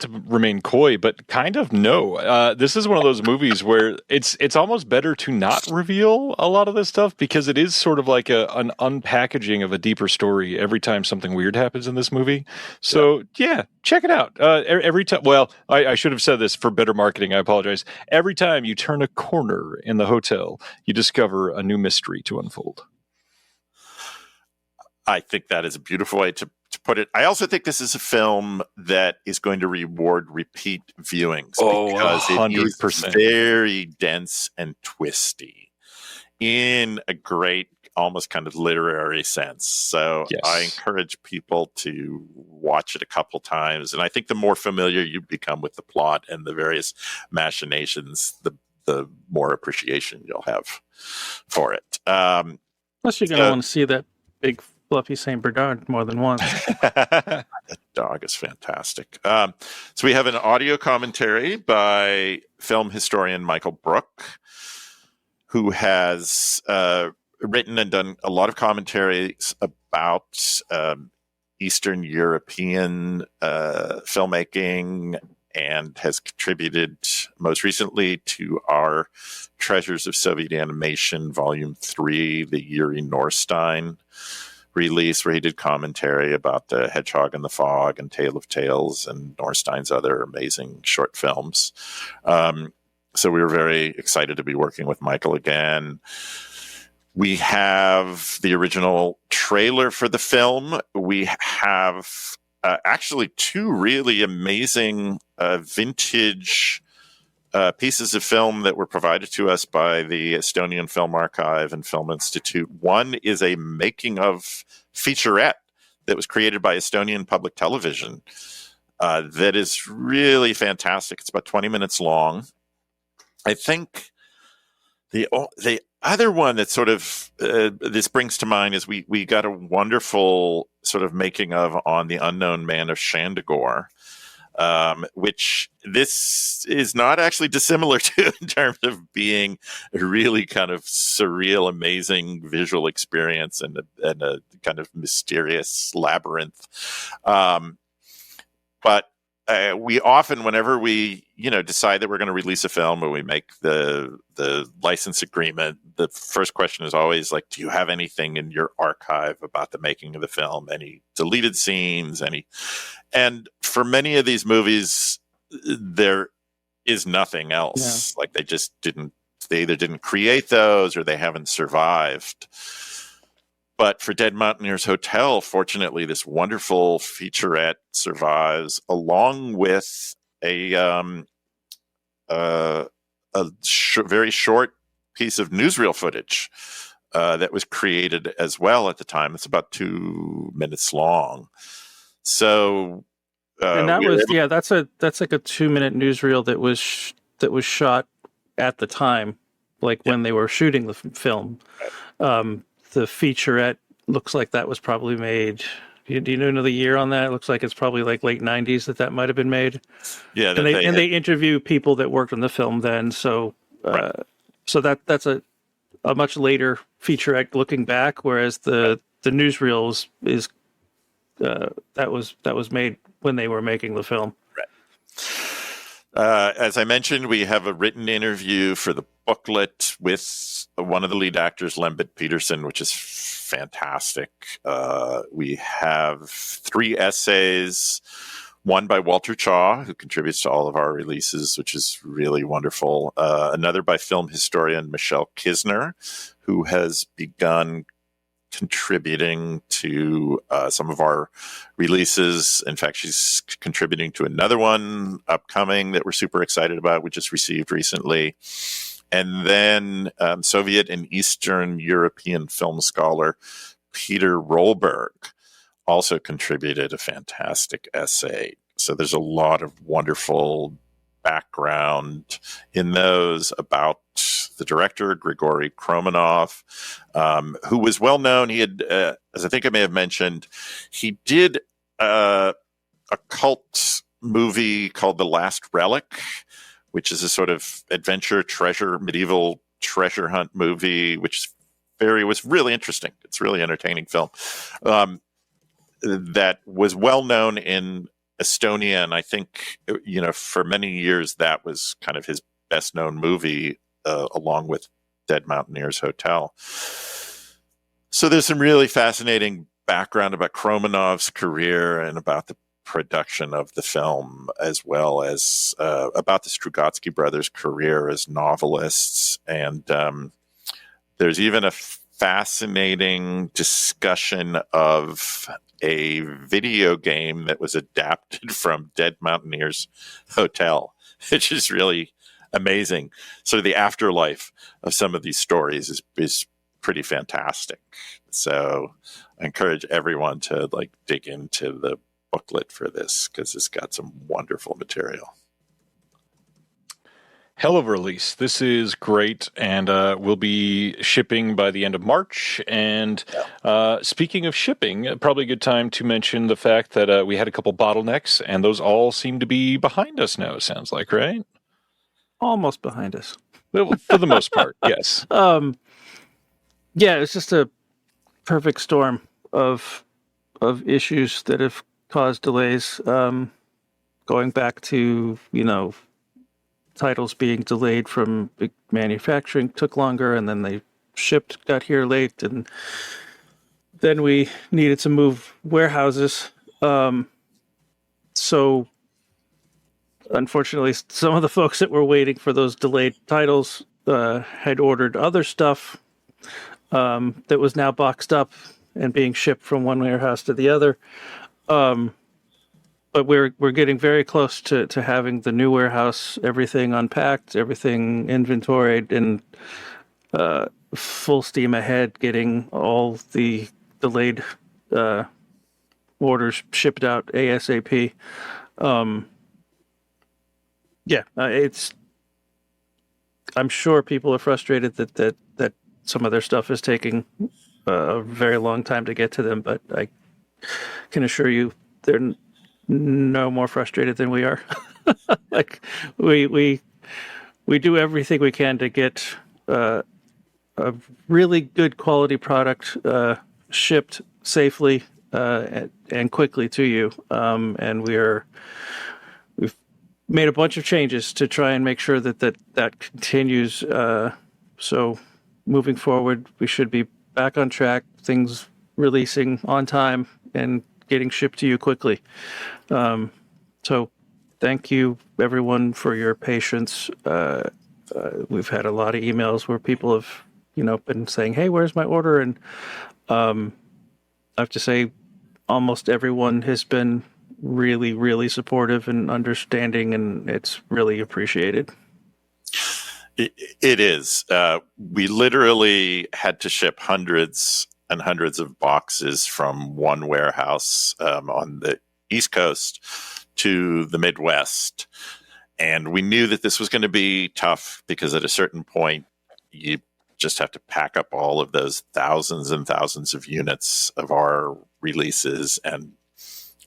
to remain coy, but kind of no. This is one of those movies where it's almost better to not reveal a lot of this stuff, because it is sort of like an unpackaging of a deeper story every time something weird happens in this movie. So check it out. Every time. Well, I should have said this for better marketing. I apologize. Every time you turn a corner in the hotel, you discover a new mystery to unfold. I think that is a beautiful way to put it. I also think this is a film that is going to reward repeat viewings, because 100%. It is very dense and twisty in a great, almost kind of literary sense. So I encourage people to watch it a couple times. And I think the more familiar you become with the plot and the various machinations, the more appreciation you'll have for it. Plus, you're going to want to see that big fluffy Saint Bernard more than once. That dog is fantastic. So we have an audio commentary by film historian Michael Brook, who has written and done a lot of commentaries about Eastern European filmmaking, and has contributed most recently to our Treasures of Soviet Animation Volume 3, the Yuri Norstein release, where he did commentary about The Hedgehog and the Fog and Tale of Tales and Norstein's other amazing short films. So we were very excited to be working with Michael again. We have the original trailer for the film. We have actually two really amazing vintage pieces of film that were provided to us by the Estonian Film Archive and Film Institute. One is a making of featurette that was created by Estonian Public Television that is really fantastic. It's about 20 minutes long. I think the other one that sort of this brings to mind is we got a wonderful sort of making of on The Unknown Man of Shandagore, which this is not actually dissimilar to in terms of being a really kind of surreal, amazing visual experience and a kind of mysterious labyrinth. But we often, whenever we, decide that we're going to release a film or we make the license agreement, the first question is always like, do you have anything in your archive about the making of the film? Any deleted scenes? And for many of these movies, there is nothing else. Yeah. Like they either didn't create those or they haven't survived. But for Dead Mountaineer's Hotel, fortunately, this wonderful featurette survives, along with a very short piece of newsreel footage that was created as well at the time. It's about 2 minutes long. So, and that's like a 2-minute newsreel that was shot at the time, like when they were shooting the film. The featurette looks like that was probably made. Do you know the year on that? It looks like it's probably like late 90s that might have been made. Yeah, they interview people that worked on the film then. So, right. So that's a much later featurette looking back, whereas the newsreel is that was made when they were making the film. Right. As I mentioned, we have a written interview for the booklet with one of the lead actors, Lembit Peterson, which is fantastic. We have 3 essays, one by Walter Chaw, who contributes to all of our releases, which is really wonderful. Another by film historian Michelle Kisner, who has begun contributing to some of our releases. In fact, she's contributing to another one upcoming that we're super excited about, we just received recently. And then Soviet and Eastern European film scholar Peter Rollberg also contributed a fantastic essay. So there's a lot of wonderful background in those about the director, Grigory Kromenov, who was well known. He had, as I think I may have mentioned, he did a cult movie called The Last Relic, which is a sort of adventure medieval treasure hunt movie, which was really interesting. It's a really entertaining film that was well known in Estonia, and I think for many years that was kind of his best known movie, along with Dead Mountaineer's Hotel. So there's some really fascinating background about Kromenov's career and about the production of the film, as well as about the Strugatsky brothers' career as novelists. And there's even a fascinating discussion of a video game that was adapted from Dead Mountaineer's Hotel, which is really amazing. So the afterlife of some of these stories is pretty fantastic. So I encourage everyone to dig into the booklet for this, because it's got some wonderful material. Hell of a release. This is great, and we'll be shipping by the end of March. And speaking of shipping, probably a good time to mention the fact that we had a couple bottlenecks, and those all seem to be behind us now, it sounds like, right? Almost behind us. For the most part, yes. Yeah, it's just a perfect storm of issues that have caused delays, going back to, titles being delayed from manufacturing took longer, and then they got here late, and then we needed to move warehouses. So unfortunately, some of the folks that were waiting for those delayed titles had ordered other stuff that was now boxed up and being shipped from one warehouse to the other. But but we're getting very close to having the new warehouse, everything unpacked, everything inventoried, and full steam ahead, getting all the delayed orders shipped out ASAP. It's. I'm sure people are frustrated that some of their stuff is taking a very long time to get to them, but I can assure you they're no more frustrated than we are. Like we do everything we can to get a really good quality product shipped safely and quickly to you, and we've made a bunch of changes to try and make sure that continues. So moving forward, we should be back on track, things releasing on time and getting shipped to you quickly. So thank you, everyone, for your patience. We've had a lot of emails where people have, been saying, "Hey, where's my order?" And I have to say, almost everyone has been really, really supportive and understanding, and it's really appreciated. It is. We literally had to ship hundreds and hundreds of boxes from one warehouse on the East Coast to the Midwest. And we knew that this was going to be tough because at a certain point, you just have to pack up all of those thousands and thousands of units of our releases and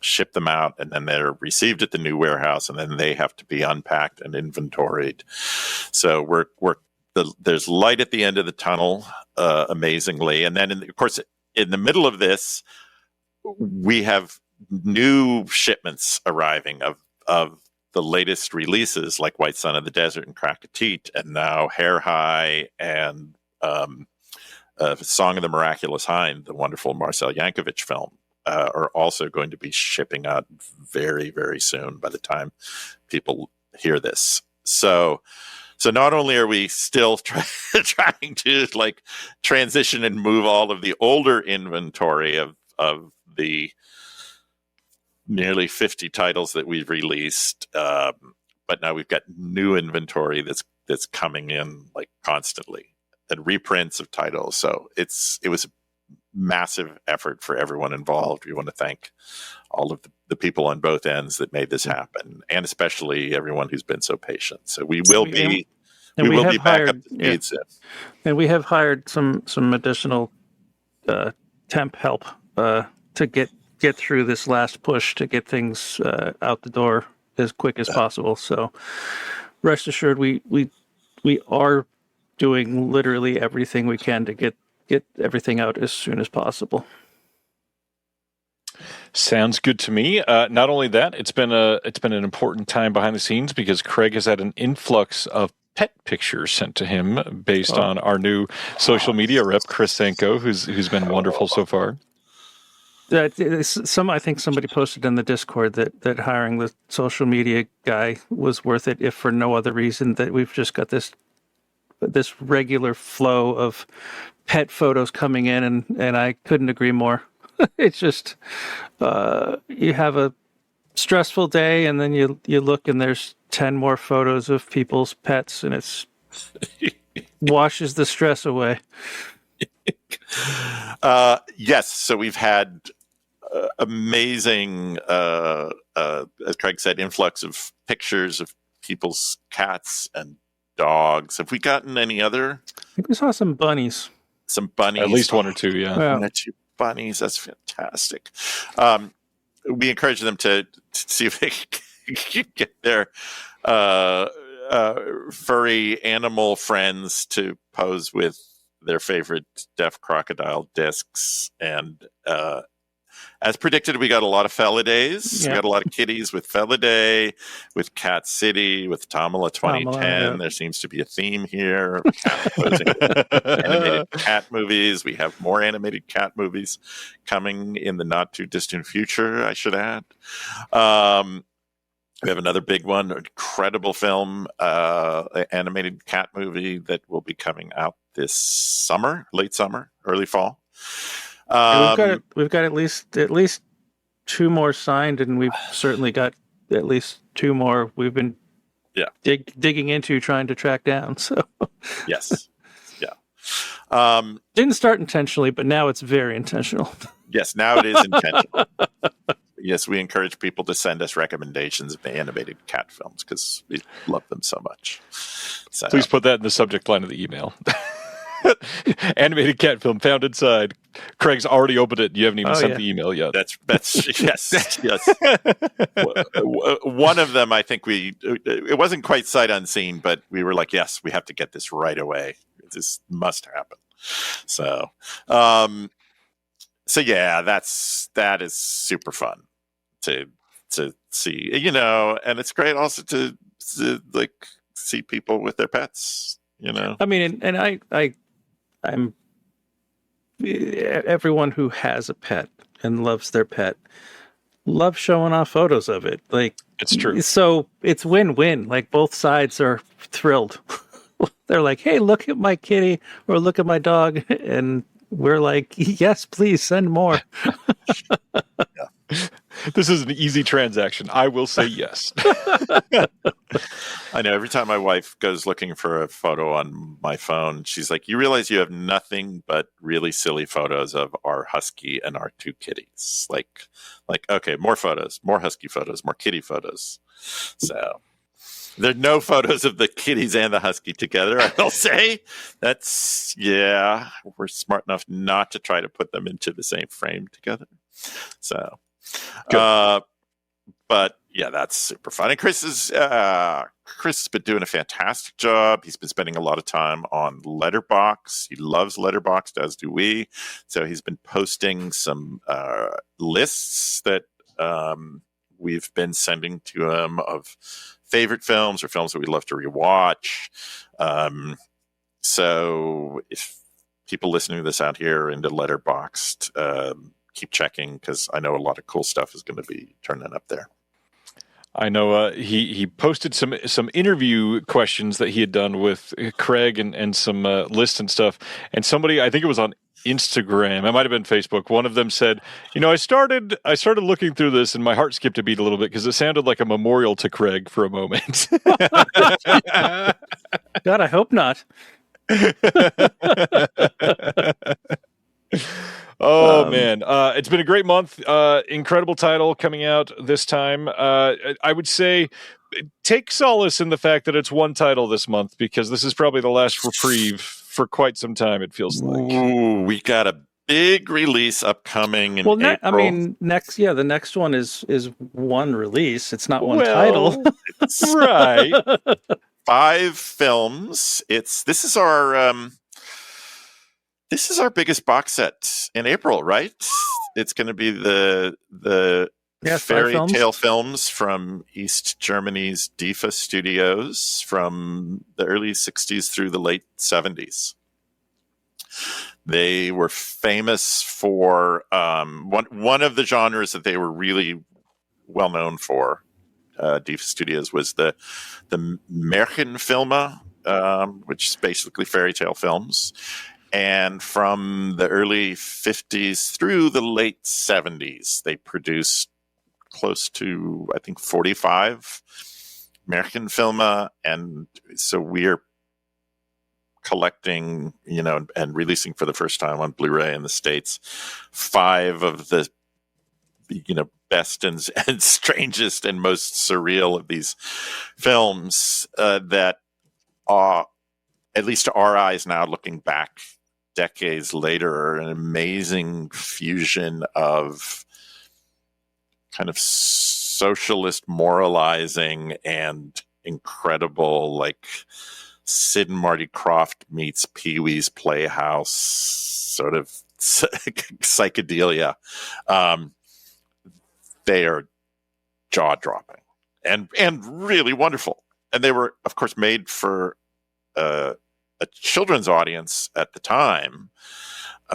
ship them out, and then they're received at the new warehouse, and then they have to be unpacked and inventoried. So there's light at the end of the tunnel, amazingly. And then, of course, in the middle of this, we have new shipments arriving of the latest releases, like White Son of the Desert and Krakatoa, and now Hair High and Song of the Miraculous Hind, the wonderful Marcel Yankovic film. Are also going to be shipping out very, very soon by the time people hear this. So not only are we still trying to transition and move all of the older inventory of the nearly 50 titles that we've released, but now we've got new inventory that's coming in constantly, and reprints of titles. So it was a massive effort for everyone involved. We want to thank all of the people on both ends that made this happen, and especially everyone who's been so patient. So we will be back up to speed soon. And we have hired some additional temp help to get through this last push to get things out the door as quick as possible. So rest assured, we are doing literally everything we can to get everything out as soon as possible. Sounds good to me. Not only that, it's been an important time behind the scenes because Craig has had an influx of pet pictures sent to him based on our new social media rep, Chris Sanko, who's been wonderful so far. I think somebody posted in the Discord that hiring the social media guy was worth it, if for no other reason that we've just got this regular flow of pet photos coming in, and I couldn't agree more. It's just you have a stressful day, and then you look and there's 10 more photos of people's pets, and it's washes the stress away. Yes, so we've had amazing, as Craig said, influx of pictures of people's cats and dogs. Have we gotten any other? I think we saw some bunnies. Some bunnies. At least one or two, yeah. One or two bunnies. That's fantastic. We encourage them to see if they can get their furry animal friends to pose with their favorite Deaf Crocodile discs. And as predicted, we got a lot of Felidays. Yeah. We got a lot of kitties with Feliday, with Cat City, with Tamala 2010. Yeah. There seems to be a theme here. Animated cat movies. We have more animated cat movies coming in the not too distant future, I should add. We have another big one, incredible film, animated cat movie that will be coming out this summer, late summer, early fall. We've got at least 2 more signed, and we've certainly got at least 2 more we've been digging into trying to track down. So Yes. Yeah. Didn't start intentionally, but now it's very intentional. Yes, now it is intentional. Yes, we encourage people to send us recommendations of animated cat films because we love them so much. So, Please put that in the subject line of the email. Animated cat film found inside. Craig's already opened it. You haven't even sent the email yet. That's yes. One of them, I think it wasn't quite sight unseen, but we were like, yes, we have to get this right away. This must happen. So, yeah, that is super fun to see, and it's great also to like see people with their pets, I mean, and I'm everyone who has a pet and loves their pet loves showing off photos of it. Like, it's true. So it's win-win. Like, both sides are thrilled. They're like, hey, look at my kitty or look at my dog. And we're like, yes, please send more. This is an easy transaction. I will say yes. I know every time my wife goes looking for a photo on my phone, she's like, you realize you have nothing but really silly photos of our husky and our 2 kitties. Like, okay, more photos, more husky photos, more kitty photos. So there are no photos of the kitties and the husky together, I will say. We're smart enough not to try to put them into the same frame together. So, but yeah, that's super fun. And Chris has been doing a fantastic job. He's been spending a lot of time on Letterboxd. He loves Letterboxd, as do we. So he's been posting some lists that we've been sending to him of favorite films or films that we'd love to rewatch. So if people listening to this out here are into Letterboxd, keep checking because I know a lot of cool stuff is going to be turning up there. I know he posted some interview questions that he had done with Craig and some lists and stuff. And somebody, I think it was on Instagram, it might have been Facebook, one of them said, I started looking through this and my heart skipped a beat a little bit because it sounded like a memorial to Craig for a moment. God, I hope not. Man, it's been a great month. Incredible title coming out this time. I would say take solace in the fact that it's one title this month because this is probably the last reprieve for quite some time, it feels like. Ooh, we got a big release upcoming in April. The next one is one release. It's not one title. Right. 5 films. This is our biggest box set in April, right? It's going to be the fairy tale films from East Germany's DEFA Studios from the early 60s through the late 70s. They were famous for one of the genres that they were really well known for. DEFA Studios was the Märchenfilme, which is basically fairy tale films. And from the early 50s through the late 70s, they produced close to, I think, 45 Märchenfilme. And so we're collecting, and releasing for the first time on Blu-ray in the States, 5 of the, best and strangest and most surreal of these films that are, at least to our eyes now, looking back decades later, an amazing fusion of kind of socialist moralizing and incredible, like Sid and Marty Krofft meets Pee-wee's Playhouse sort of psychedelia. They are jaw-dropping and really wonderful. And they were, of course, made for a children's audience at the time,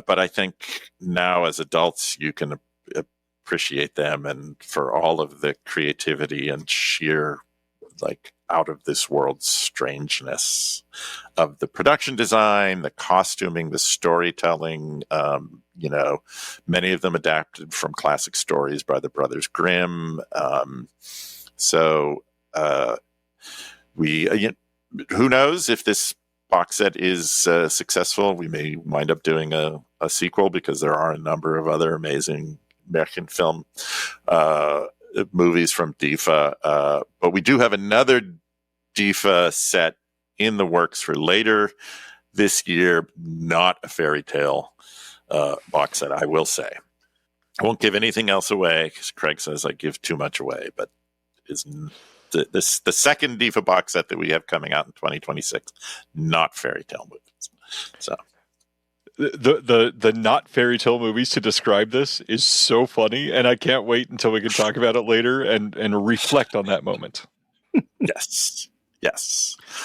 but I think now as adults you can appreciate them and for all of the creativity and sheer out of this world strangeness of the production design, the costuming, the storytelling. Many of them adapted from classic stories by the Brothers Grimm. Who knows if this box set is successful? We may wind up doing a sequel, because there are a number of other amazing American film movies from DIFA. But we do have another DIFA set in the works for later this year. Not a fairy tale box set, I will say. I won't give anything else away, because Craig says I give too much away, but it's the second DIFA box set that we have coming out in 2026, not fairy tale movies. So the not fairy tale movies to describe this is so funny, and I can't wait until we can talk about it later and reflect on that moment. Yes.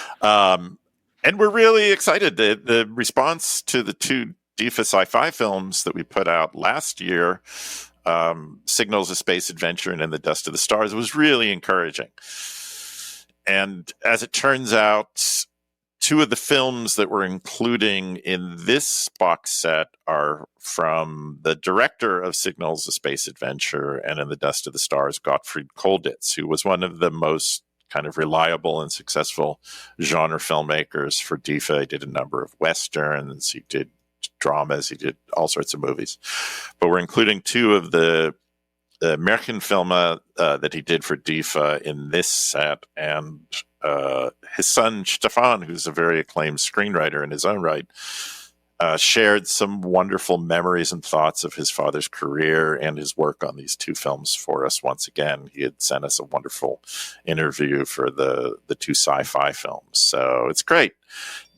And we're really excited. The response to the two DIFA sci-fi films that we put out last year, Signals, A Space Adventure, and In the Dust of the Stars, was really encouraging. And as it turns out, two of the films that we're including in this box set are from the director of Signals, A Space Adventure, and In the Dust of the Stars, Gottfried Kolditz, who was one of the most kind of reliable and successful genre filmmakers for DIFA. He did a number of Westerns, he did dramas, he did all sorts of movies. But we're including two of the American film that he did for DIFA in this set, and his son Stefan, who's a very acclaimed screenwriter in his own right, shared some wonderful memories and thoughts of his father's career and his work on these two films for us. Once again, he had sent us a wonderful interview for the two sci-fi films. So it's great,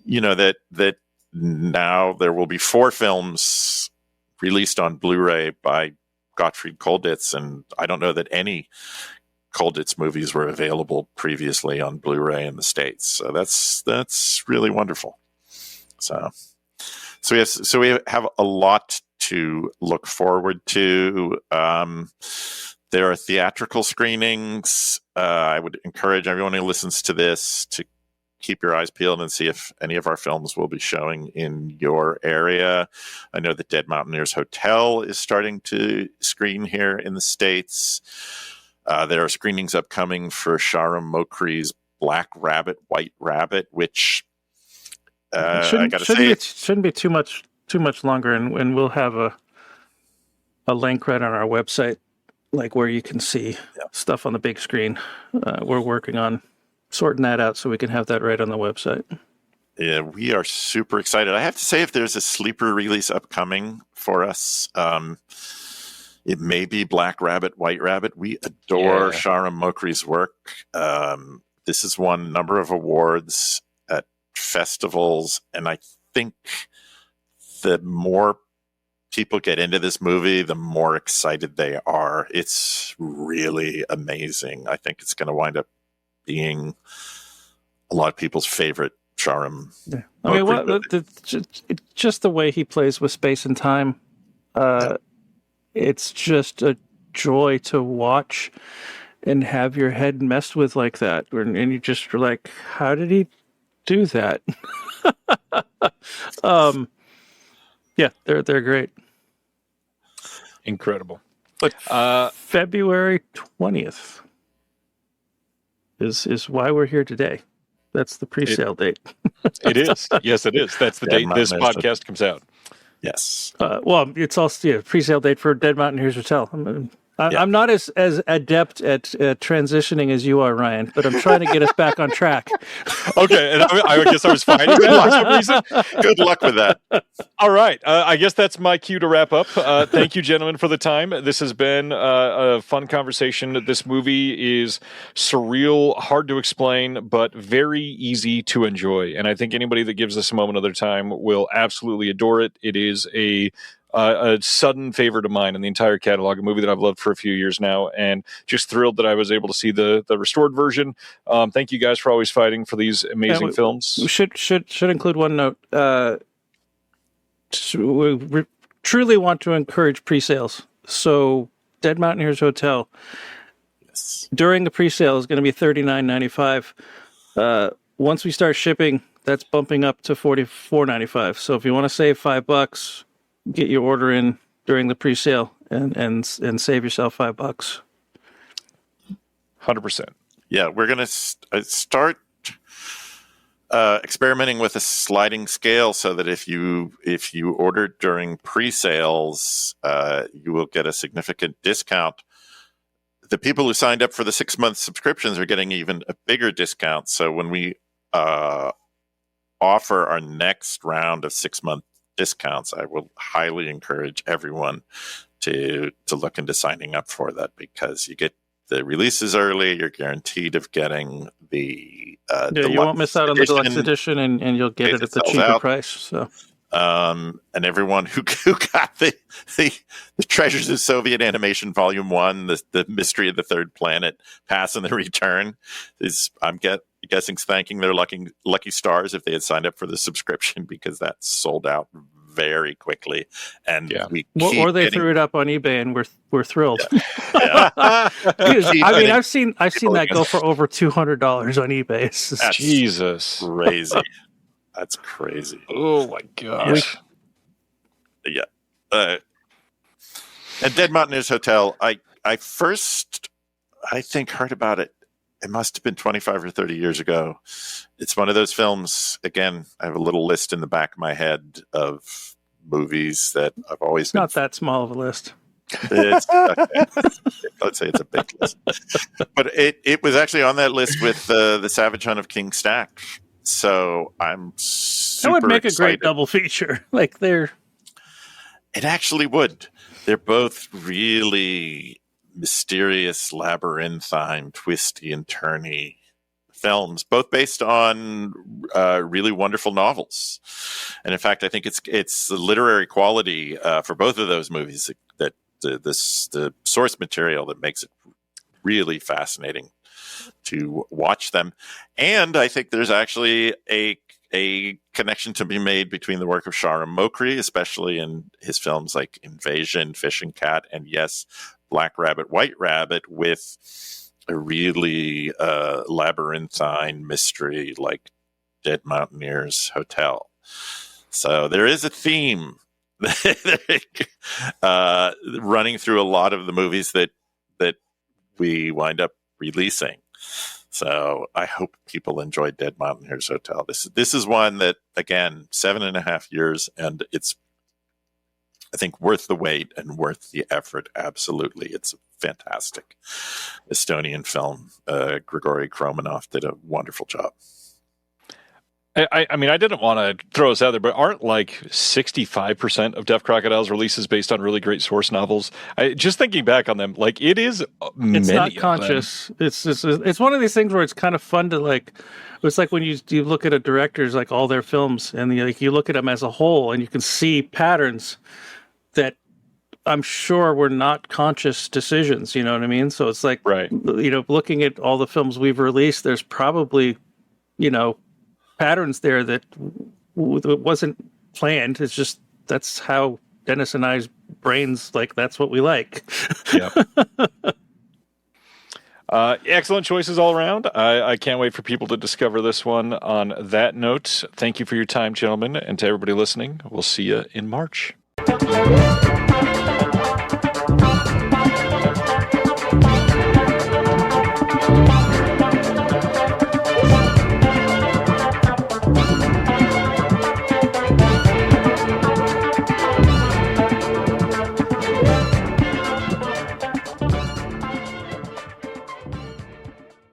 that now there will be 4 films released on Blu-ray by Gottfried Kolditz, and I don't know that any Kolditz movies were available previously on Blu-ray in the States. So that's really wonderful. So we have a lot to look forward to. There are theatrical screenings. I would encourage everyone who listens to this to keep your eyes peeled and see if any of our films will be showing in your area. I know that Dead Mountaineer'S Hotel is starting to screen here in the States. There are screenings upcoming for Sharam Mokri's Black Rabbit, White Rabbit, which I got to say, it shouldn't be too much longer, and we'll have a link right on our website, like where you can see stuff on the big screen. We're working on sorting that out so we can have that right on the website. Yeah, we are super excited. I have to say, if there's a sleeper release upcoming for us, it may be Black Rabbit, White Rabbit. We adore Sharam Mokri's work. This has won a number of awards at festivals, and I think the more people get into this movie, the more excited they are. It's really amazing. I think it's going to wind up being a lot of people's favorite Sharam. Yeah. I mean, just the way he plays with space and time, it's just a joy to watch and have your head messed with like that. And you just are like, how did he do that? They're great. Incredible. But February 20th is why we're here today. That's the pre-sale date. It is. Yes, it is. That's the date this podcast comes out. Yes. Well, it's also pre-sale date for Dead Mountaineer'S Hotel. I'm not as adept at transitioning as you are, Ryan, but I'm trying to get us back on track. Okay, and I guess I was finding that for some reason. Good luck with that. All right, I guess that's my cue to wrap up. Thank you, gentlemen, for the time. This has been a fun conversation. This movie is surreal, hard to explain, but very easy to enjoy. And I think anybody that gives this a moment of their time will absolutely adore it. It is a sudden favorite of mine in the entire catalog, a movie that I've loved for a few years now, and just thrilled that I was able to see the restored version. Thank you guys for always fighting for these amazing films. We should include one note. We truly want to encourage pre-sales. So Dead Mountaineer'S Hotel Yes. During the pre-sale is going to be $39.95. Once we start shipping, that's bumping up to $44.95. So if you want to save $5, get your order in during the pre-sale and save yourself $5. 100%. Yeah, we're going to start experimenting with a sliding scale so that if you order during pre-sales, you will get a significant discount. The people who signed up for the 6-month subscriptions are getting even a bigger discount. So when we offer our next round of 6-month discounts, I will highly encourage everyone to look into signing up for that, because you get the releases early. You're guaranteed of getting the you won't miss out on the deluxe edition, and you'll get it at the cheaper price. So, and everyone who got the Treasures of Soviet Animation Volume 1, the Mystery of the Third Planet, Pass and the Return, I'm guessing thanking their lucky stars if they had signed up for the subscription, because that's sold out very quickly, and or they threw it up on eBay, and we're thrilled. Yeah. I mean, I've seen that go for over $200 on eBay. That's Jesus, crazy. That's crazy. Oh my gosh. Yeah. And Dead Mountaineer's Hotel, I first heard about it. It must have been 25 or 30 years ago. It's one of those films, again, I have a little list in the back of my head of movies that I've always It's not that small of a list. It's, okay. Let's say it's a big list. But it was actually on that list with the Savage Hunt of King Stack. So I'm super That would make excited. a great double feature. It actually would. They're both really mysterious, labyrinthine, twisty and turny films, both based on really wonderful novels. And in fact, I think it's the literary quality for both of those movies that the source material that makes it really fascinating to watch them. And I think there's actually a connection to be made between the work of Shahram Mokri, especially in his films like Invasion, Fishing Cat, and yes, Black Rabbit, White Rabbit, with a really labyrinthine mystery like Dead Mountaineer's Hotel. So there is a theme running through a lot of the movies that we wind up releasing. So I hope people enjoy Dead Mountaineer's Hotel. This is one that, again, 7.5 years, and it's, I think, worth the wait and worth the effort. Absolutely. It's a fantastic Estonian film. Grigory Kromanov did a wonderful job. I mean, I didn't want to throw us out there, but aren't like 65% of Deaf Crocodile's releases based on really great source novels? Just thinking back on them, like it is many It's not of conscious. them. It's one of these things where it's kind of fun to like. It's like when you look at a director's like all their films, and you look at them as a whole, and you can see patterns that I'm sure were not conscious decisions. You know what I mean? So it's like, right. Looking at all the films we've released, there's probably, patterns there that wasn't planned. It's just that's how Dennis and I's brains that's what we like. Yeah. Excellent choices all around. I can't wait for people to discover this one. On that note, thank you for your time, gentlemen, and to everybody listening. We'll see you in March.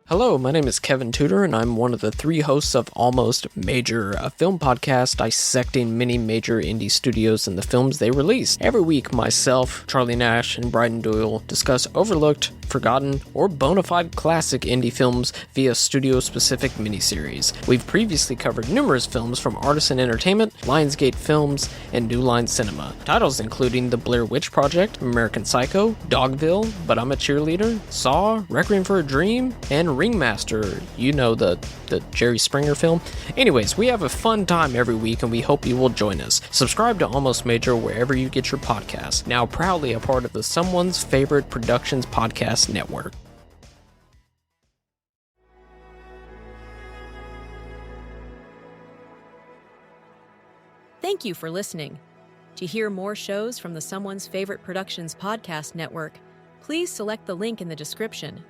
Hello, my name is Kevin Tudor, and I'm one of the 3 hosts of Almost Major, a film podcast dissecting many major indie studios and the films they release. Every week, myself, Charlie Nash, and Bryden Doyle discuss overlooked, forgotten, or bona fide classic indie films via studio-specific miniseries. We've previously covered numerous films from Artisan Entertainment, Lionsgate Films, and New Line Cinema. Titles including The Blair Witch Project, American Psycho, Dogville, But I'm a Cheerleader, Saw, Requiem for a Dream, and Ringmaster, the Jerry Springer film. Anyways, we have a fun time every week, and we hope you will join us. Subscribe to Almost Major wherever you get your podcasts. Now proudly a part of the Someone's Favorite Productions podcast network. Thank you for listening. To hear more shows from the Someone's Favorite Productions podcast network, please select the link in the description